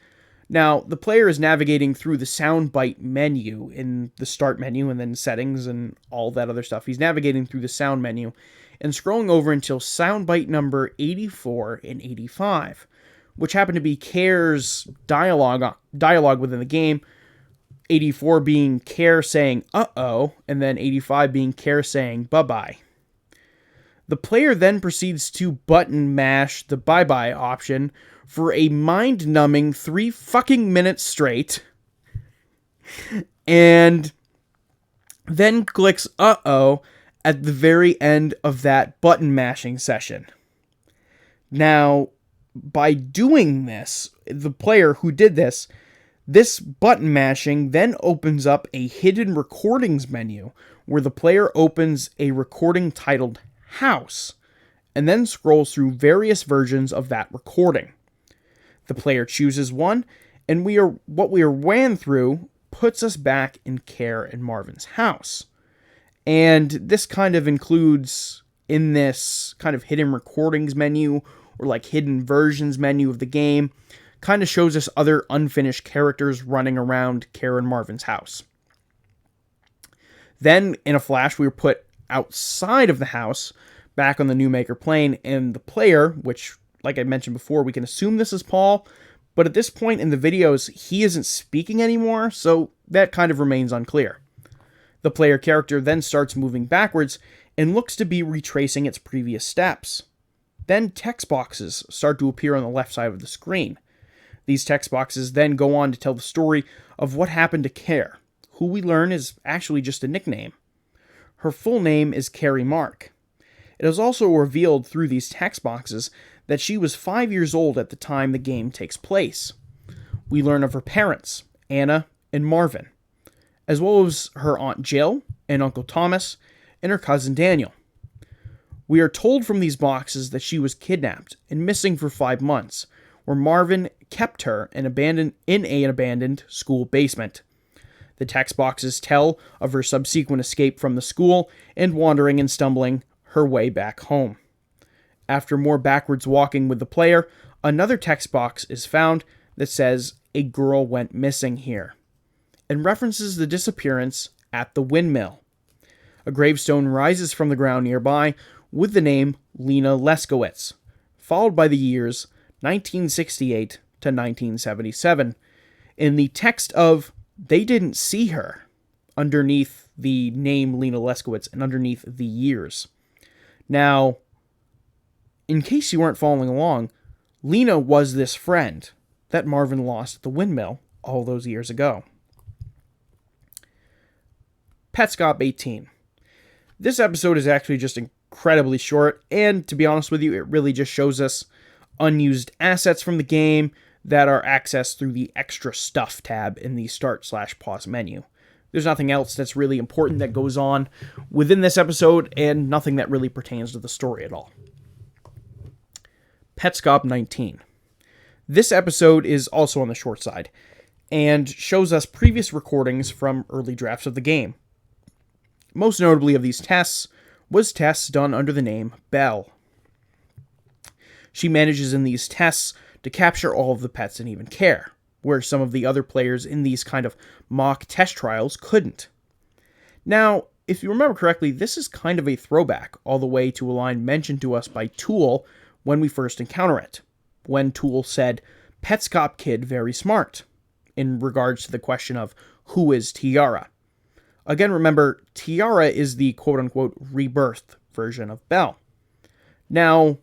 Now, the player is navigating through the soundbite menu in the start menu and then settings and all that other stuff. He's navigating through the sound menu and scrolling over until soundbite number 84 and 85, which happen to be Care's dialogue within the game, 84 being Care saying uh-oh, and then 85 being Care saying bye-bye. The player then proceeds to button mash the bye-bye option for a mind-numbing 3 fucking minutes straight, and then clicks uh-oh at the very end of that button mashing session. Now, by doing this, the player who did this button mashing then opens up a hidden recordings menu where the player opens a recording titled House and then scrolls through various versions of that recording. The player chooses one, and what we are ran through puts us back in Care and Marvin's house. And this kind of includes, in this kind of hidden recordings menu, or like hidden versions menu of the game, kind of shows us other unfinished characters running around Care and Marvin's house. Then, in a flash, we were put outside of the house, back on the New Maker plane, and the player, which, like I mentioned before, we can assume this is Paul, but at this point in the videos, he isn't speaking anymore, so that kind of remains unclear. The player character then starts moving backwards and looks to be retracing its previous steps. Then text boxes start to appear on the left side of the screen. These text boxes then go on to tell the story of what happened to Care, who we learn is actually just a nickname. Her full name is Carrie Mark. It is also revealed through these text boxes that she was 5 years old at the time the game takes place. We learn of her parents, Anna and Marvin, as well as her Aunt Jill and Uncle Thomas and her cousin Daniel. We are told from these boxes that she was kidnapped and missing for 5 months, where Marvin kept her in an abandoned school basement. The text boxes tell of her subsequent escape from the school and wandering and stumbling her way back home. After more backwards walking with the player, another text box is found that says, "A girl went missing here," and references the disappearance at the windmill. A gravestone rises from the ground nearby with the name Lena Leskowitz, followed by the years 1968 to 1977, in the text of, "They didn't see her," underneath the name Lena Leskowitz and underneath the years. Now, in case you weren't following along, Lena was this friend that Marvin lost at the windmill all those years ago. Petscop 18. This episode is actually just incredibly short, and to be honest with you, it really just shows us unused assets from the game that are accessed through the extra stuff tab in the start/pause menu. There's nothing else that's really important that goes on within this episode, and nothing that really pertains to the story at all. Petscop 19. This episode is also on the short side, and shows us previous recordings from early drafts of the game. Most notably of these tests was tests done under the name Belle. She manages in these tests to capture all of the pets and even care, where some of the other players in these kind of mock test trials couldn't. Now, if you remember correctly, this is kind of a throwback all the way to a line mentioned to us by Tool when we first encounter it, when Tool said, "Petscop kid very smart," in regards to the question of who is Tiara. Again, remember, Tiara is the quote-unquote rebirthed version of Belle. Now,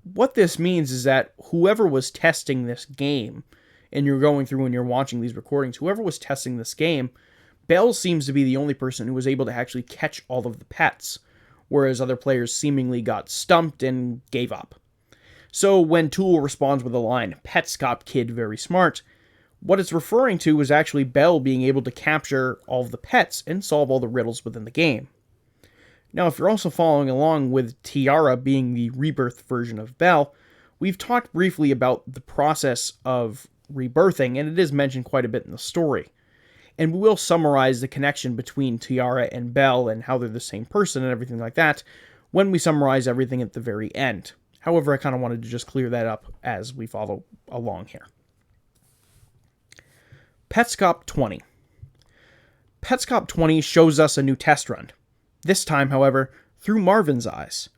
what this means is that whoever was testing this game, and you're going through and you're watching these recordings, whoever was testing this game, Belle seems to be the only person who was able to actually catch all of the pets, whereas other players seemingly got stumped and gave up. So when Tool responds with the line, "Petscop kid very smart," what it's referring to is actually Belle being able to capture all of the pets and solve all the riddles within the game. Now, if you're also following along with Tiara being the rebirth version of Belle, we've talked briefly about the process of rebirthing, and it is mentioned quite a bit in the story. And we will summarize the connection between Tiara and Belle and how they're the same person and everything like that when we summarize everything at the very end. However, I kind of wanted to just clear that up as we follow along here. Petscop 20. Petscop 20 shows us a new test run. This time, however, through Marvin's eyes.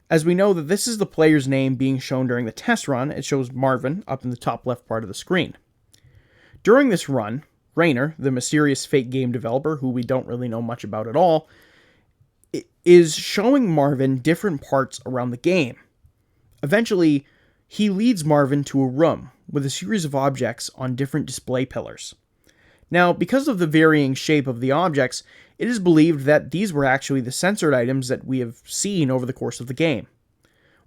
As we know that this is the player's name being shown during the test run, it shows Marvin up in the top left part of the screen. During this run, Rainer, the mysterious fake game developer who we don't really know much about at all, is showing Marvin different parts around the game. Eventually, he leads Marvin to a room with a series of objects on different display pillars. Now, because of the varying shape of the objects, it is believed that these were actually the censored items that we have seen over the course of the game.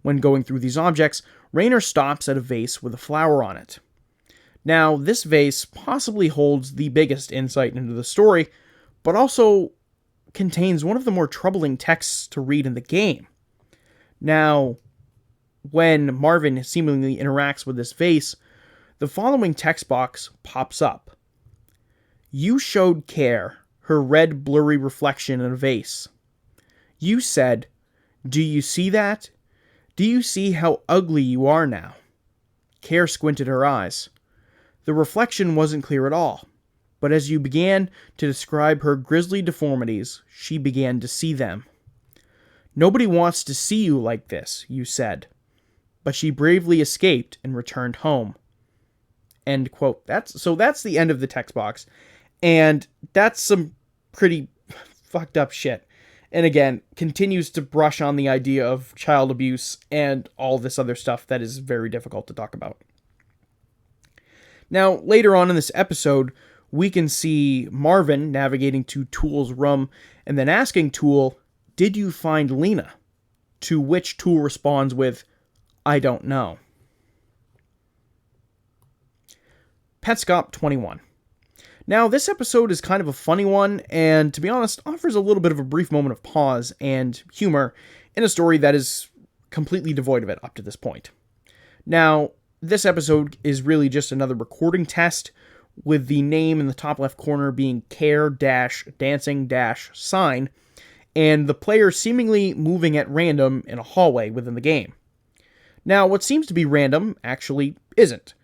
When going through these objects, Rainer stops at a vase with a flower on it. Now, this vase possibly holds the biggest insight into the story, but also contains one of the more troubling texts to read in the game. Now, when Marvin seemingly interacts with this vase, the following text box pops up. "You showed care, her red blurry reflection in a vase. You said, 'Do you see that? Do you see how ugly you are now?' Care squinted her eyes. The reflection wasn't clear at all, but as you began to describe her grisly deformities, she began to see them. 'Nobody wants to see you like this,' you said. But she bravely escaped and returned home." End quote. That's the end of the text box. And that's some pretty fucked up shit. And again, continues to brush on the idea of child abuse and all this other stuff that is very difficult to talk about. Now, later on in this episode, we can see Marvin navigating to Tool's room and then asking Tool, "Did you find Lena?" To which Tool responds with, "I don't know." Petscop 21. Now, this episode is kind of a funny one, and to be honest, offers a little bit of a brief moment of pause and humor in a story that is completely devoid of it up to this point. Now, this episode is really just another recording test, with the name in the top left corner being care-dancing-sign, and the player seemingly moving at random in a hallway within the game. Now, what seems to be random actually isn't.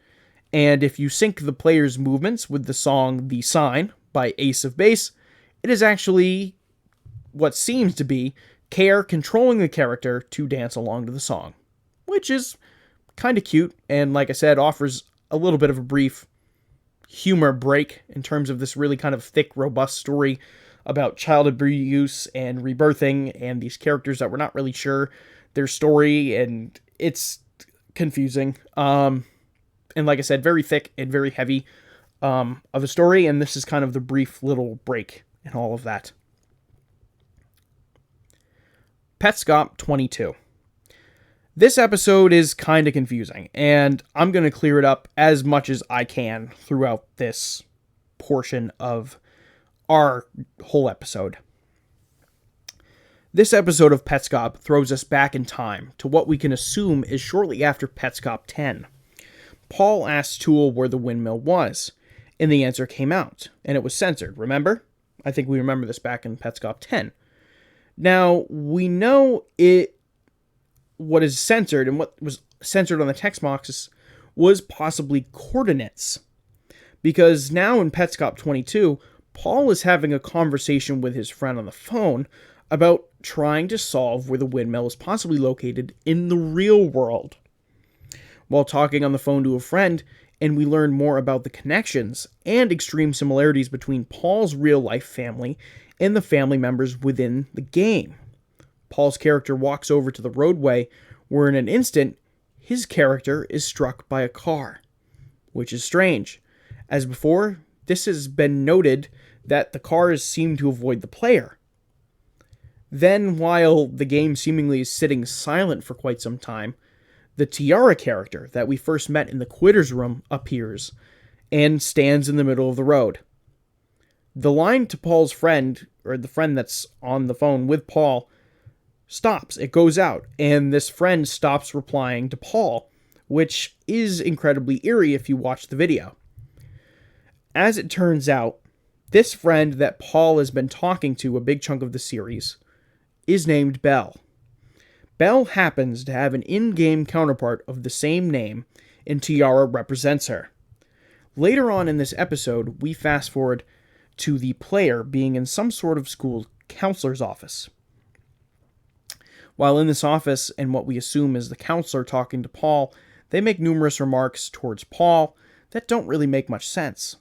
And if you sync the player's movements with the song "The Sign" by Ace of Base, it is actually what seems to be Care controlling the character to dance along to the song, which is kind of cute, and like I said, offers a little bit of a brief humor break in terms of this really kind of thick, robust story about child abuse and rebirthing and these characters that we're not really sure their story, and it's confusing. And like I said, very thick and very heavy of a story, and this is kind of the brief little break in all of that. Petscop 22. This episode is kind of confusing, and I'm going to clear it up as much as I can throughout this portion of our whole episode. This episode of Petscop throws us back in time to what we can assume is shortly after Petscop 10. Paul asked Tool where the windmill was, and the answer came out, and it was censored, remember? I think we remember this back in Petscop 10. Now, we know what is censored, and what was censored on the text boxes was possibly coordinates. Because now in Petscop 22, Paul is having a conversation with his friend on the phone about trying to solve where the windmill is possibly located in the real world. While talking on the phone to a friend, and we learn more about the connections and extreme similarities between Paul's real-life family and the family members within the game. Paul's character walks over to the roadway, where in an instant, his character is struck by a car, which is strange. As before, this has been noted that the cars seem to avoid the player. Then, while the game seemingly is sitting silent for quite some time, the Tiara character that we first met in the Quitter's Room appears and stands in the middle of the road. The line to Paul's friend, or the friend that's on the phone with Paul, stops. It goes out, and this friend stops replying to Paul, which is incredibly eerie if you watch the video. As it turns out, this friend that Paul has been talking to a big chunk of the series is named Belle. Belle happens to have an in-game counterpart of the same name, and Tiara represents her. Later on in this episode, we fast forward to the player being in some sort of school counselor's office. While in this office, and what we assume is the counselor talking to Paul, they make numerous remarks towards Paul that don't really make much sense.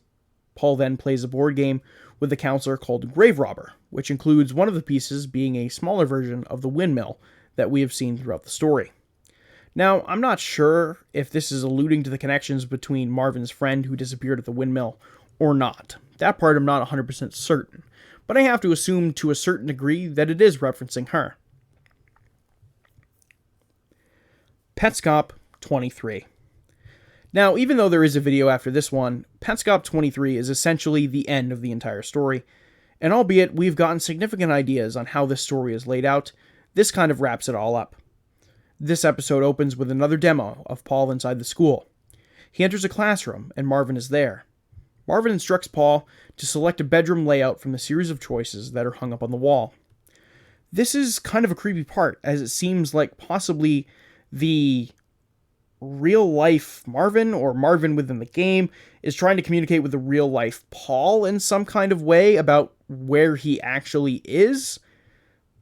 Paul then plays a board game with the counselor called Grave Robber, which includes one of the pieces being a smaller version of the windmill that we have seen throughout the story. Now, I'm not sure if this is alluding to the connections between Marvin's friend who disappeared at the windmill or not. That part I'm not 100% certain, but I have to assume to a certain degree that it is referencing her. Petscop 23. Now, even though there is a video after this one, Petscop 23 is essentially the end of the entire story, and albeit we've gotten significant ideas on how this story is laid out, this kind of wraps it all up. This episode opens with another demo of Paul inside the school. He enters a classroom, and Marvin is there. Marvin instructs Paul to select a bedroom layout from the series of choices that are hung up on the wall. This is kind of a creepy part, as it seems like possibly the real-life Marvin, or Marvin within the game, is trying to communicate with the real-life Paul in some kind of way about where he actually is.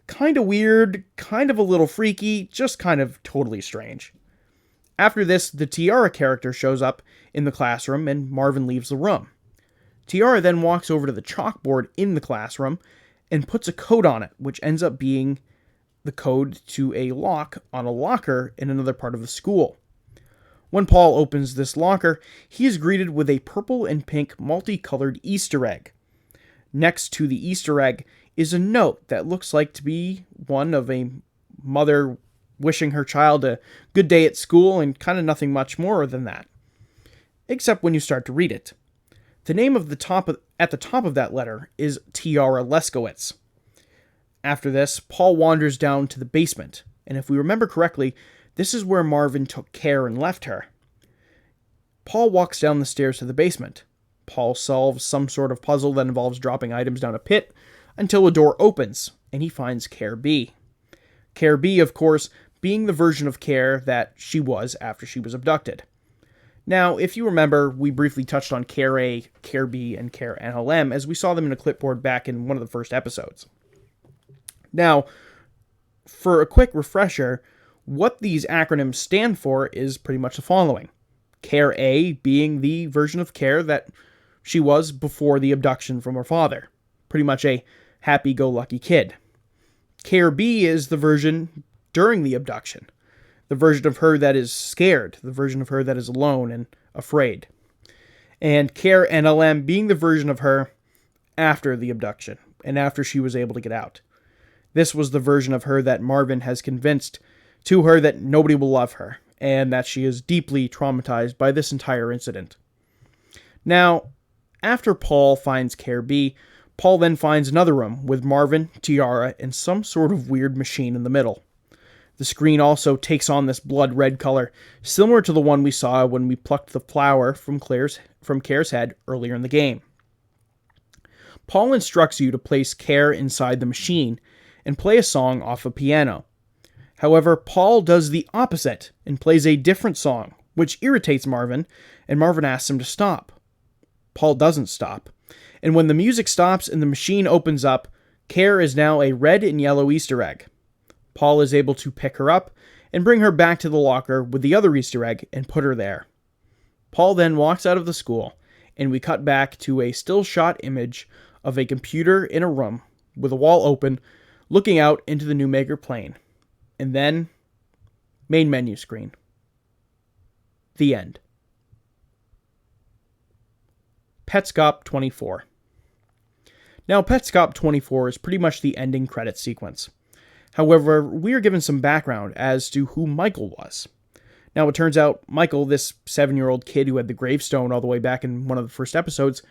Kind of weird, kind of a little freaky, just kind of totally strange. After this, the Tiara character shows up in the classroom, and Marvin leaves the room. Tiara then walks over to the chalkboard in the classroom and puts a code on it, which ends up being the code to a lock on a locker in another part of the school. When Paul opens this locker, he is greeted with a purple and pink multicolored Easter egg. Next to the Easter egg is a note that looks like to be one of a mother wishing her child a good day at school, and kind of nothing much more than that. Except when you start to read it. The name at the top of that letter is Tiara Leskowitz. After this, Paul wanders down to the basement, and if we remember correctly, this is where Marvin took care and left her. Paul walks down the stairs to the basement. Paul solves some sort of puzzle that involves dropping items down a pit until a door opens, and he finds Care B. Care B, of course, being the version of Care that she was after she was abducted. Now, if you remember, we briefly touched on Care A, Care B, and Care NLM as we saw them in a clipboard back in one of the first episodes. Now, for a quick refresher, what these acronyms stand for is pretty much the following. Care A being the version of Care that she was before the abduction from her father. Pretty much a happy-go-lucky kid. Care B is the version during the abduction, the version of her that is scared, the version of her that is alone and afraid. And Care NLM being the version of her after the abduction and after she was able to get out. This was the version of her that Marvin has convinced to her that nobody will love her and that she is deeply traumatized by this entire incident. Now, after Paul finds Care B, Paul then finds another room with Marvin, Tiara, and some sort of weird machine in the middle. The screen also takes on this blood red color, similar to the one we saw when we plucked the flower from Care's head earlier in the game. Paul instructs you to place Care inside the machine and play a song off a piano. However, Paul does the opposite and plays a different song, which irritates Marvin, and Marvin asks him to stop. Paul doesn't stop, and when the music stops and the machine opens up, Care is now a red and yellow Easter egg. Paul is able to pick her up and bring her back to the locker with the other Easter egg and put her there. Paul then walks out of the school, and we cut back to a still shot image of a computer in a room with a wall open, looking out into the Newmaker Plain. And then, main menu screen. The end. Petscop 24. Now, Petscop 24 is pretty much the ending credit sequence. However, we are given some background as to who Michael was. Now, it turns out Michael, this 7-year-old kid who had the gravestone all the way back in one of the first episodes,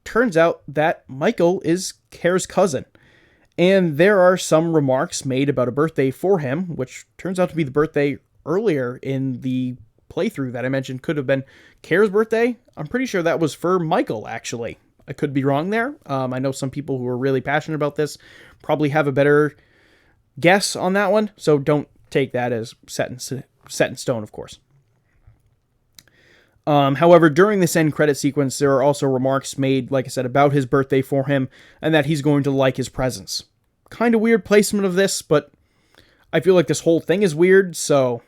turns out that Michael is Care's cousin. And there are some remarks made about a birthday for him, which turns out to be the birthday earlier in the playthrough that I mentioned could have been Care's birthday. I'm pretty sure that was for Michael, actually. I could be wrong there. I know some people who are really passionate about this probably have a better guess on that one, so don't take that as set in stone, of course. However, during this end credit sequence, there are also remarks made, like I said, about his birthday for him, and that he's going to like his presents. Kind of weird placement of this, but I feel like this whole thing is weird, so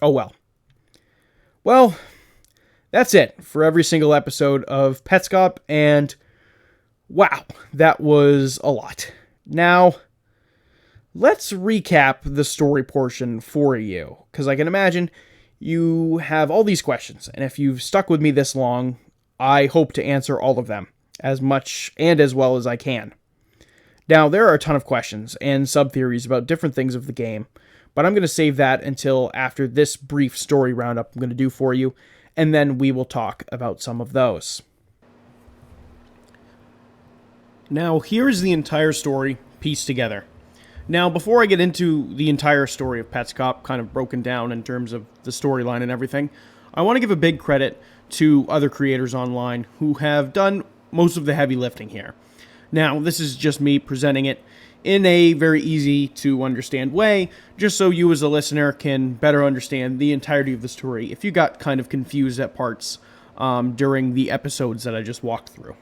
oh well. Well, that's it for every single episode of Petscop, and wow, that was a lot. Now, let's recap the story portion for you, because I can imagine you have all these questions, and if you've stuck with me this long, I hope to answer all of them as much and as well as I can. Now, there are a ton of questions and sub-theories about different things of the game, but I'm going to save that until after this brief story roundup I'm going to do for you, and then we will talk about some of those. Now, here's the entire story pieced together. Now, before I get into the entire story of Petscop, kind of broken down in terms of the storyline and everything, I want to give a big credit to other creators online who have done most of the heavy lifting here. Now, this is just me presenting it in a very easy to understand way, just so you as a listener can better understand the entirety of the story if you got kind of confused at parts during the episodes that I just walked through.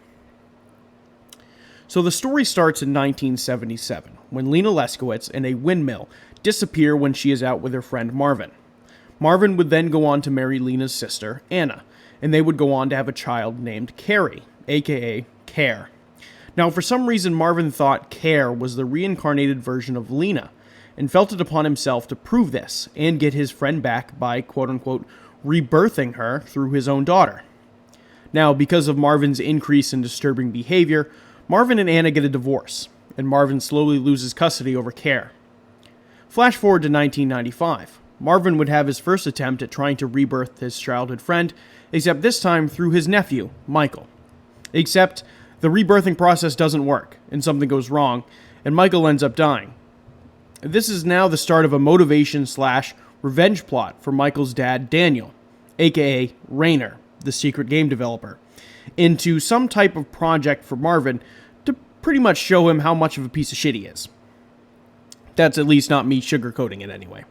So the story starts in 1977, when Lena Leskowitz and a windmill disappear when she is out with her friend Marvin. Marvin would then go on to marry Lena's sister, Anna, and they would go on to have a child named Carrie, aka Care. Now, for some reason, Marvin thought Care was the reincarnated version of Lena, and felt it upon himself to prove this, and get his friend back by, quote-unquote, rebirthing her through his own daughter. Now, because of Marvin's increase in disturbing behavior, Marvin and Anna get a divorce, and Marvin slowly loses custody over Care. Flash forward to 1995. Marvin would have his first attempt at trying to rebirth his childhood friend, except this time through his nephew, Michael. Except the rebirthing process doesn't work, and something goes wrong, and Michael ends up dying. This is now the start of a motivation/revenge plot for Michael's dad, Daniel, aka Rainer, the secret game developer, into some type of project for Marvin to pretty much show him how much of a piece of shit he is. That's at least not me sugarcoating it anyway.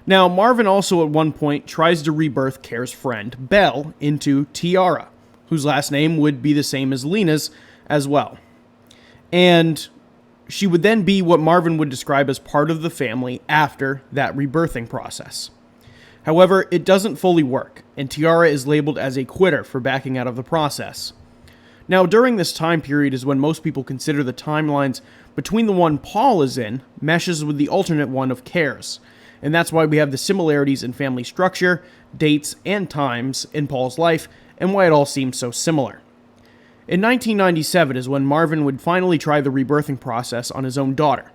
Now, Marvin also at one point tries to rebirth Care's friend, Belle, into Tiara, whose last name would be the same as Lena's as well. And she would then be what Marvin would describe as part of the family after that rebirthing process. However, it doesn't fully work, and Tiara is labeled as a quitter for backing out of the process. Now, during this time period is when most people consider the timelines between the one Paul is in meshes with the alternate one of Care's. And that's why we have the similarities in family structure, dates, and times in Paul's life, and why it all seems so similar. In 1997 is when Marvin would finally try the rebirthing process on his own daughter.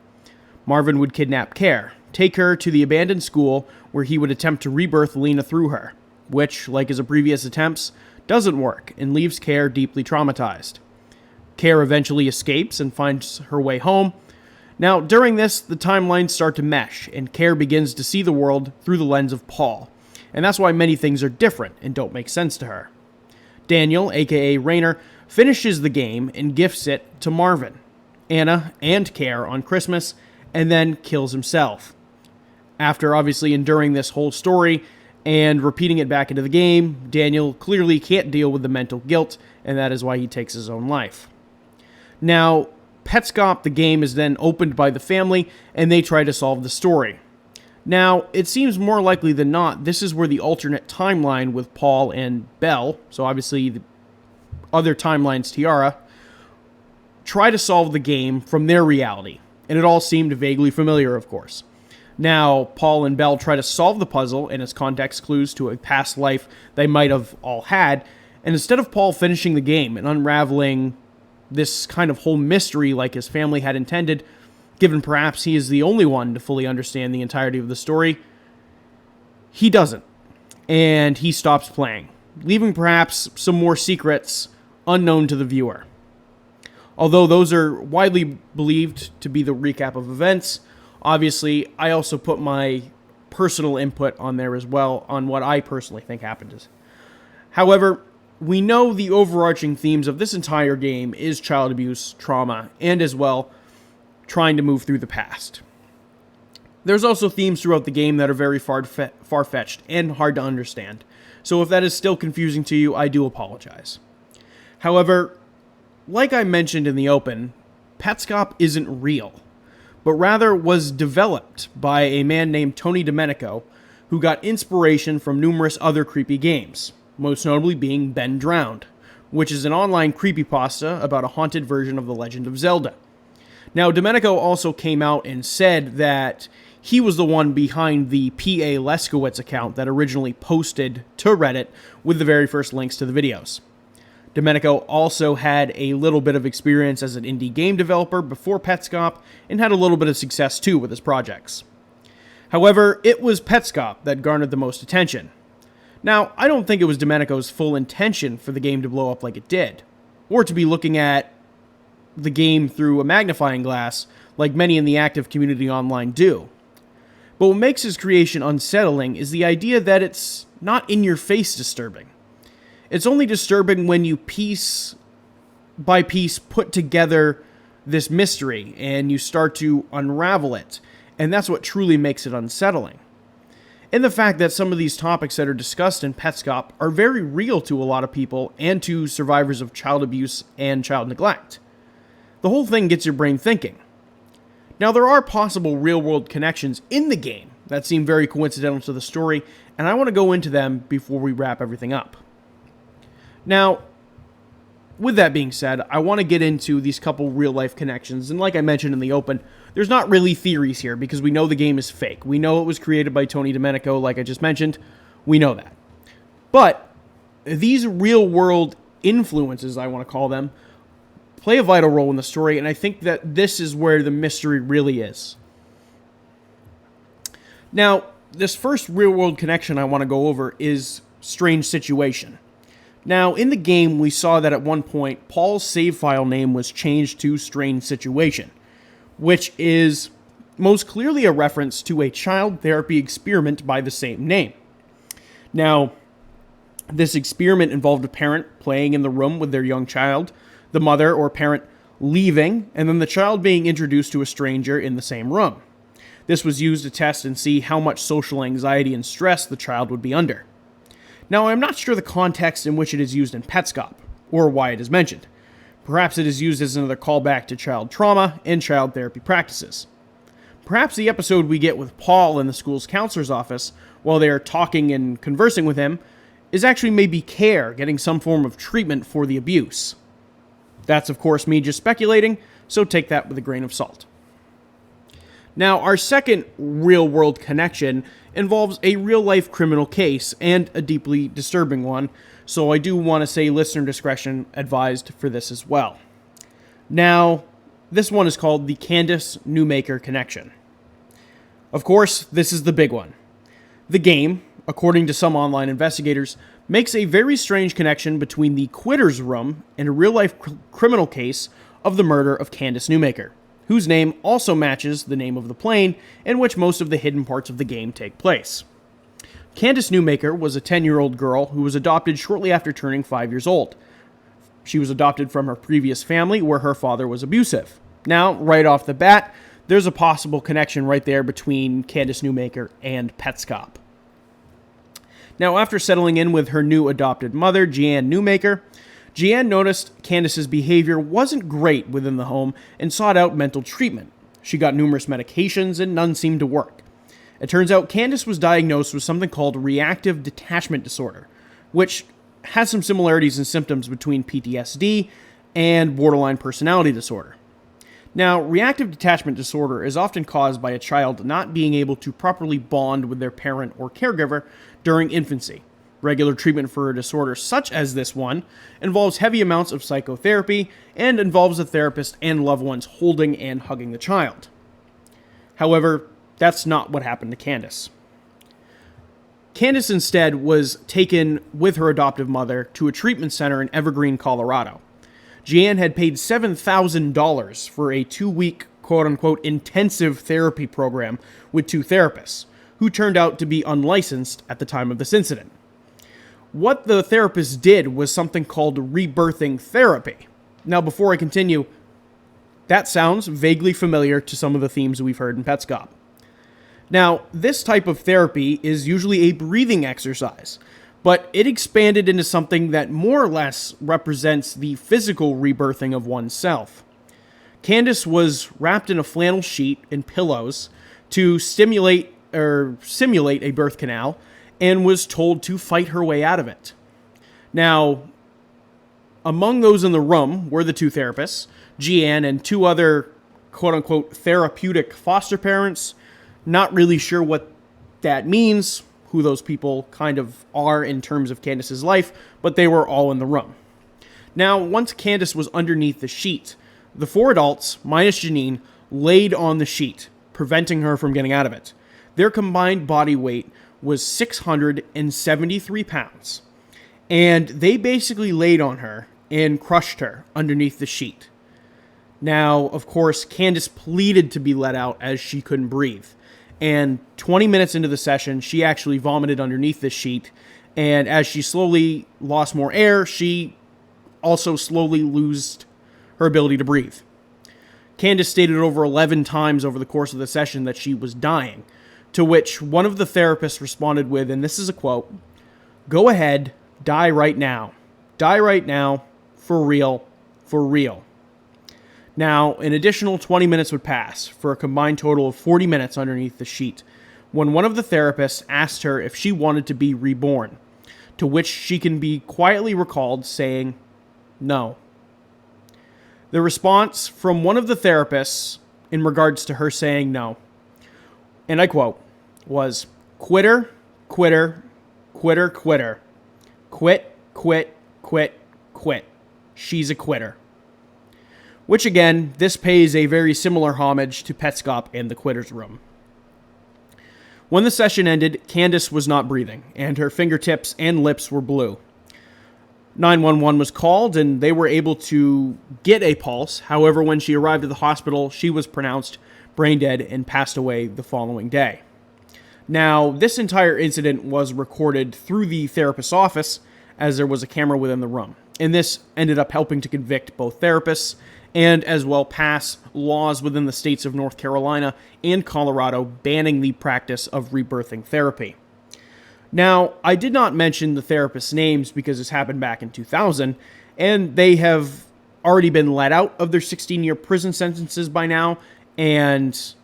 Marvin would kidnap Care, take her to the abandoned school where he would attempt to rebirth Lena through her, which, like his previous attempts, doesn't work and leaves Care deeply traumatized. Care eventually escapes and finds her way home. Now, during this, the timelines start to mesh, and Care begins to see the world through the lens of Paul, and that's why many things are different and don't make sense to her. Daniel, aka Rainer, finishes the game and gifts it to Marvin, Anna, and Care on Christmas, and then kills himself. After obviously enduring this whole story and repeating it back into the game, Daniel clearly can't deal with the mental guilt, and that is why he takes his own life. Now, Petscop, the game, is then opened by the family, and they try to solve the story. Now, it seems more likely than not, this is where the alternate timeline with Paul and Belle, so obviously the other timeline's Tiara, try to solve the game from their reality, and it all seemed vaguely familiar, of course. Now, Paul and Belle try to solve the puzzle and its context clues to a past life they might have all had, and instead of Paul finishing the game and unraveling this kind of whole mystery like his family had intended, given perhaps he is the only one to fully understand the entirety of the story, he doesn't, and he stops playing, leaving perhaps some more secrets unknown to the viewer. Although those are widely believed to be the recap of events, obviously, I also put my personal input on there as well on what I personally think happened. However, we know the overarching themes of this entire game is child abuse, trauma, and as well, trying to move through the past. There's also themes throughout the game that are very far-fetched and hard to understand, so if that is still confusing to you, I do apologize. However, like I mentioned in the open, Petscop isn't real, but rather was developed by a man named Tony Domenico, who got inspiration from numerous other creepy games, most notably being Ben Drowned, which is an online creepypasta about a haunted version of The Legend of Zelda. Now, Domenico also came out and said that he was the one behind the P.A. Leskowitz account that originally posted to Reddit with the very first links to the videos. Domenico also had a little bit of experience as an indie game developer before Petscop and had a little bit of success too with his projects. However, it was Petscop that garnered the most attention. Now, I don't think it was Domenico's full intention for the game to blow up like it did, or to be looking at the game through a magnifying glass like many in the active community online do. But what makes his creation unsettling is the idea that it's not in-your-face disturbing. It's only disturbing when you piece by piece put together this mystery and you start to unravel it, and that's what truly makes it unsettling. And the fact that some of these topics that are discussed in Petscop are very real to a lot of people and to survivors of child abuse and child neglect. The whole thing gets your brain thinking. Now, there are possible real-world connections in the game that seem very coincidental to the story, and I want to go into them before we wrap everything up. Now, with that being said, I want to get into these couple real-life connections, and like I mentioned in the open, there's not really theories here because we know the game is fake. We know it was created by Tony Domenico, like I just mentioned. We know that. But these real-world influences, I want to call them, play a vital role in the story, and I think that this is where the mystery really is. Now, this first real-world connection I want to go over is Strange Situation. Now, in the game, we saw that at one point, Paul's save file name was changed to Strange Situation, which is most clearly a reference to a child therapy experiment by the same name. Now, this experiment involved a parent playing in the room with their young child, the mother or parent leaving, and then the child being introduced to a stranger in the same room. This was used to test and see how much social anxiety and stress the child would be under. Now, I'm not sure the context in which it is used in Petscop, or why it is mentioned. Perhaps it is used as another callback to child trauma and child therapy practices. Perhaps the episode we get with Paul in the school's counselor's office, while they are talking and conversing with him, is actually maybe Care getting some form of treatment for the abuse. That's, of course, me just speculating, so take that with a grain of salt. Now, our second real-world connection involves a real-life criminal case, and a deeply disturbing one, so I do want to say listener discretion advised for this as well. Now, this one is called the Candace Newmaker connection. Of course, this is the big one. The game, according to some online investigators, makes a very strange connection between the Quitter's Room and a real-life criminal case of the murder of Candace Newmaker, whose name also matches the name of the plane in which most of the hidden parts of the game take place. Candace Newmaker was a 10-year-old girl who was adopted shortly after turning 5 years old. She was adopted from her previous family where her father was abusive. Now, right off the bat, there's a possible connection right there between Candace Newmaker and Petscop. Now, after settling in with her new adopted mother, Jeanne Newmaker, Jeanne noticed Candace's behavior wasn't great within the home and sought out mental treatment. She got numerous medications and none seemed to work. It turns out Candace was diagnosed with something called reactive detachment disorder, which has some similarities in symptoms between PTSD and borderline personality disorder. Now, reactive detachment disorder is often caused by a child not being able to properly bond with their parent or caregiver during infancy. Regular treatment for a disorder such as this one involves heavy amounts of psychotherapy and involves a therapist and loved ones holding and hugging the child. However, that's not what happened to Candace. Candace instead was taken with her adoptive mother to a treatment center in Evergreen, Colorado. Jeanne had paid $7,000 for a 2-week, quote-unquote, intensive therapy program with 2 therapists, who turned out to be unlicensed at the time of this incident. What the therapist did was something called rebirthing therapy. Now, before I continue, that sounds vaguely familiar to some of the themes we've heard in Petscop. Now, this type of therapy is usually a breathing exercise, but it expanded into something that more or less represents the physical rebirthing of oneself. Candace was wrapped in a flannel sheet and pillows to simulate a birth canal and was told to fight her way out of it. Now, among those in the room were the 2 therapists, Jeanne and 2 other quote-unquote therapeutic foster parents. Not really sure what that means, who those people kind of are in terms of Candace's life, but they were all in the room. Now, once Candace was underneath the sheet, the 4 adults, minus Janine, laid on the sheet, preventing her from getting out of it. Their combined body weight was 673 pounds, and they basically laid on her and crushed her underneath the sheet. Now, of course, Candace pleaded to be let out as she couldn't breathe. And 20 minutes into the session, she actually vomited underneath this sheet. And as she slowly lost more air, she also slowly lost her ability to breathe. Candace stated over 11 times over the course of the session that she was dying, to which one of the therapists responded with, and this is a quote, "Go ahead, die right now. Die right now, for real, for real." Now, an additional 20 minutes would pass, for a combined total of 40 minutes underneath the sheet, when one of the therapists asked her if she wanted to be reborn, to which she can be quietly recalled saying, "No." The response from one of the therapists in regards to her saying no, and I quote, was, "Quitter, quitter, quitter, quitter. Quit, quit, quit, quit. She's a quitter." Which again, this pays a very similar homage to Petscop and the Quitter's Room. When the session ended, Candace was not breathing, and her fingertips and lips were blue. 911 was called, and they were able to get a pulse. However, when she arrived at the hospital, she was pronounced brain dead and passed away the following day. Now, this entire incident was recorded through the therapist's office, as there was a camera within the room. And this ended up helping to convict both therapists and as well pass laws within the states of North Carolina and Colorado banning the practice of rebirthing therapy. Now, I did not mention the therapists' names because this happened back in 2000, and they have already been let out of their 16-year prison sentences by now, and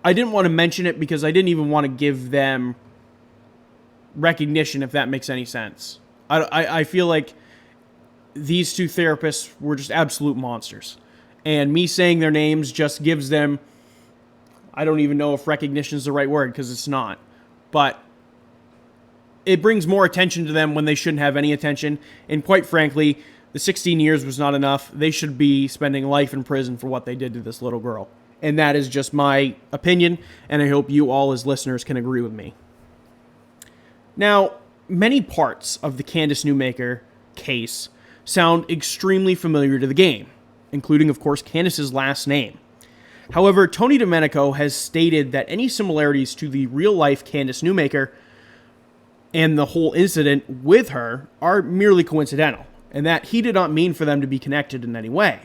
I didn't want to mention it because I didn't even want to give them recognition, if that makes any sense. I feel like these two therapists were just absolute monsters. And me saying their names just gives them, I don't even know if recognition is the right word, because it's not. But it brings more attention to them when they shouldn't have any attention. And quite frankly, the 16 years was not enough. They should be spending life in prison for what they did to this little girl. And that is just my opinion, and I hope you all as listeners can agree with me. Now, many parts of the Candace Newmaker case sound extremely familiar to the game, including, of course, Candace's last name. However, Tony Domenico has stated that any similarities to the real-life Candace Newmaker and the whole incident with her are merely coincidental, and that he did not mean for them to be connected in any way.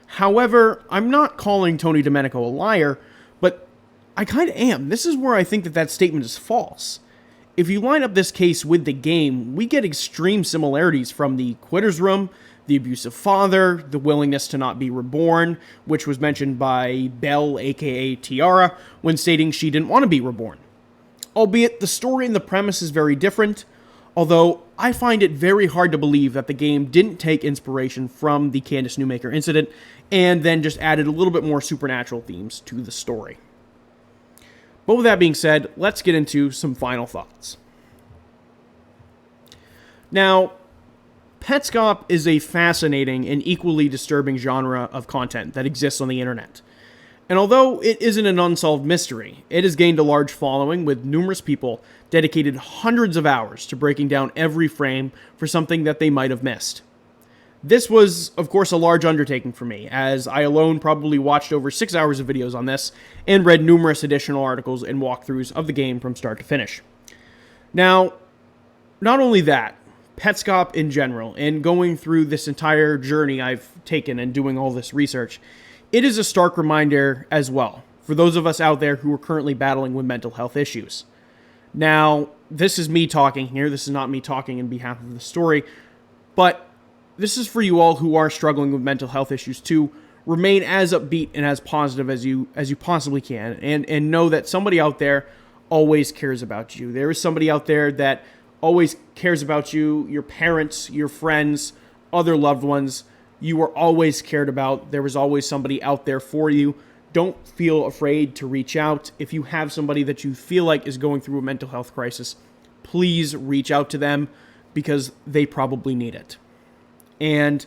However, I'm not calling Tony Domenico a liar, but I kind of am. This is where I think that statement is false. If you line up this case with the game, we get extreme similarities from the quitter's room, the abusive father, the willingness to not be reborn, which was mentioned by Belle, aka Tiara, when stating she didn't want to be reborn. Albeit the story and the premise is very different, although I find it very hard to believe that the game didn't take inspiration from the Candace Newmaker incident and then just added a little bit more supernatural themes to the story. But with that being said, let's get into some final thoughts. Now, Petscop is a fascinating and equally disturbing genre of content that exists on the internet. And although it isn't an unsolved mystery, it has gained a large following with numerous people dedicated hundreds of hours to breaking down every frame for something that they might have missed. This was, of course, a large undertaking for me, as I alone probably watched over 6 hours of videos on this and read numerous additional articles and walkthroughs of the game from start to finish. Now, not only that, Petscop in general, and going through this entire journey I've taken and doing all this research, it is a stark reminder as well for those of us out there who are currently battling with mental health issues. Now, this is me talking here. This is not me talking in behalf of the story, but this is for you all who are struggling with mental health issues to remain as upbeat and as positive as you possibly can, and know that somebody out there always cares about you. There is somebody out there that always cares about you, your parents, your friends, other loved ones. You are always cared about. There is always somebody out there for you. Don't feel afraid to reach out. If you have somebody that you feel like is going through a mental health crisis, please reach out to them because they probably need it. And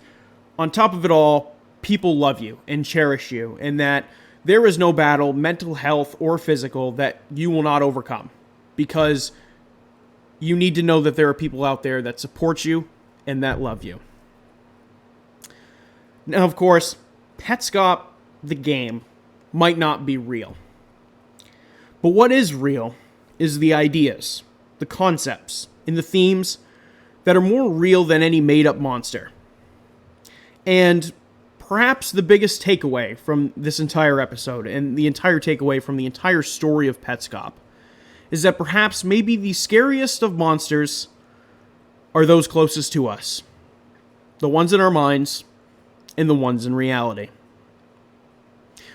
on top of it all, people love you and cherish you, and that there is no battle, mental health or physical, that you will not overcome, because you need to know that there are people out there that support you and that love you. Now, of course, Petscop, the game, might not be real. But what is real is the ideas, the concepts, and the themes that are more real than any made-up monster. And perhaps the biggest takeaway from this entire episode, and the entire takeaway from the entire story of Petscop, is that perhaps maybe the scariest of monsters are those closest to us. The ones in our minds, and the ones in reality.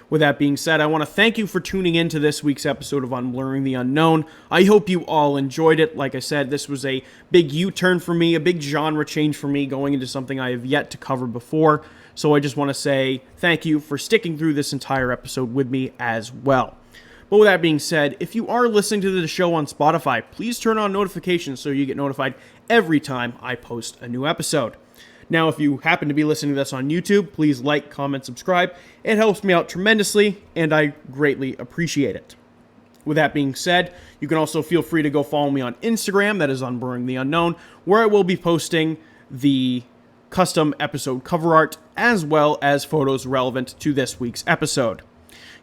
With that being said, I want to thank you for tuning in to this week's episode of Unblurring the Unknown. I hope you all enjoyed it. Like I said, this was a big U-turn for me, a big genre change for me, going into something I have yet to cover before. So I just want to say thank you for sticking through this entire episode with me as well. But with that being said, if you are listening to the show on Spotify, please turn on notifications so you get notified every time I post a new episode. Now, if you happen to be listening to this on YouTube, please like, comment, subscribe. It helps me out tremendously, and I greatly appreciate it. With that being said, you can also feel free to go follow me on Instagram, that is Unblurring the Unknown, where I will be posting the custom episode cover art, as well as photos relevant to this week's episode.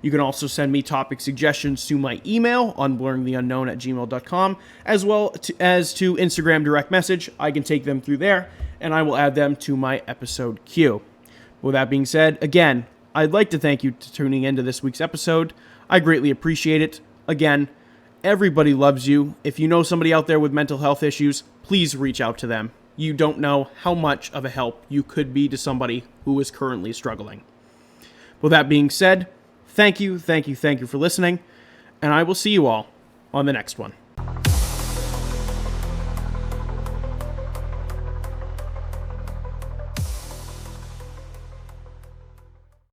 You can also send me topic suggestions to my email, unblurringtheunknown@gmail.com, as well as to Instagram direct message. I can take them through there, and I will add them to my episode queue. With that being said, again, I'd like to thank you for tuning into this week's episode. I greatly appreciate it. Again, everybody loves you. If you know somebody out there with mental health issues, please reach out to them. You don't know how much of a help you could be to somebody who is currently struggling. With that being said, thank you for listening, and I will see you all on the next one.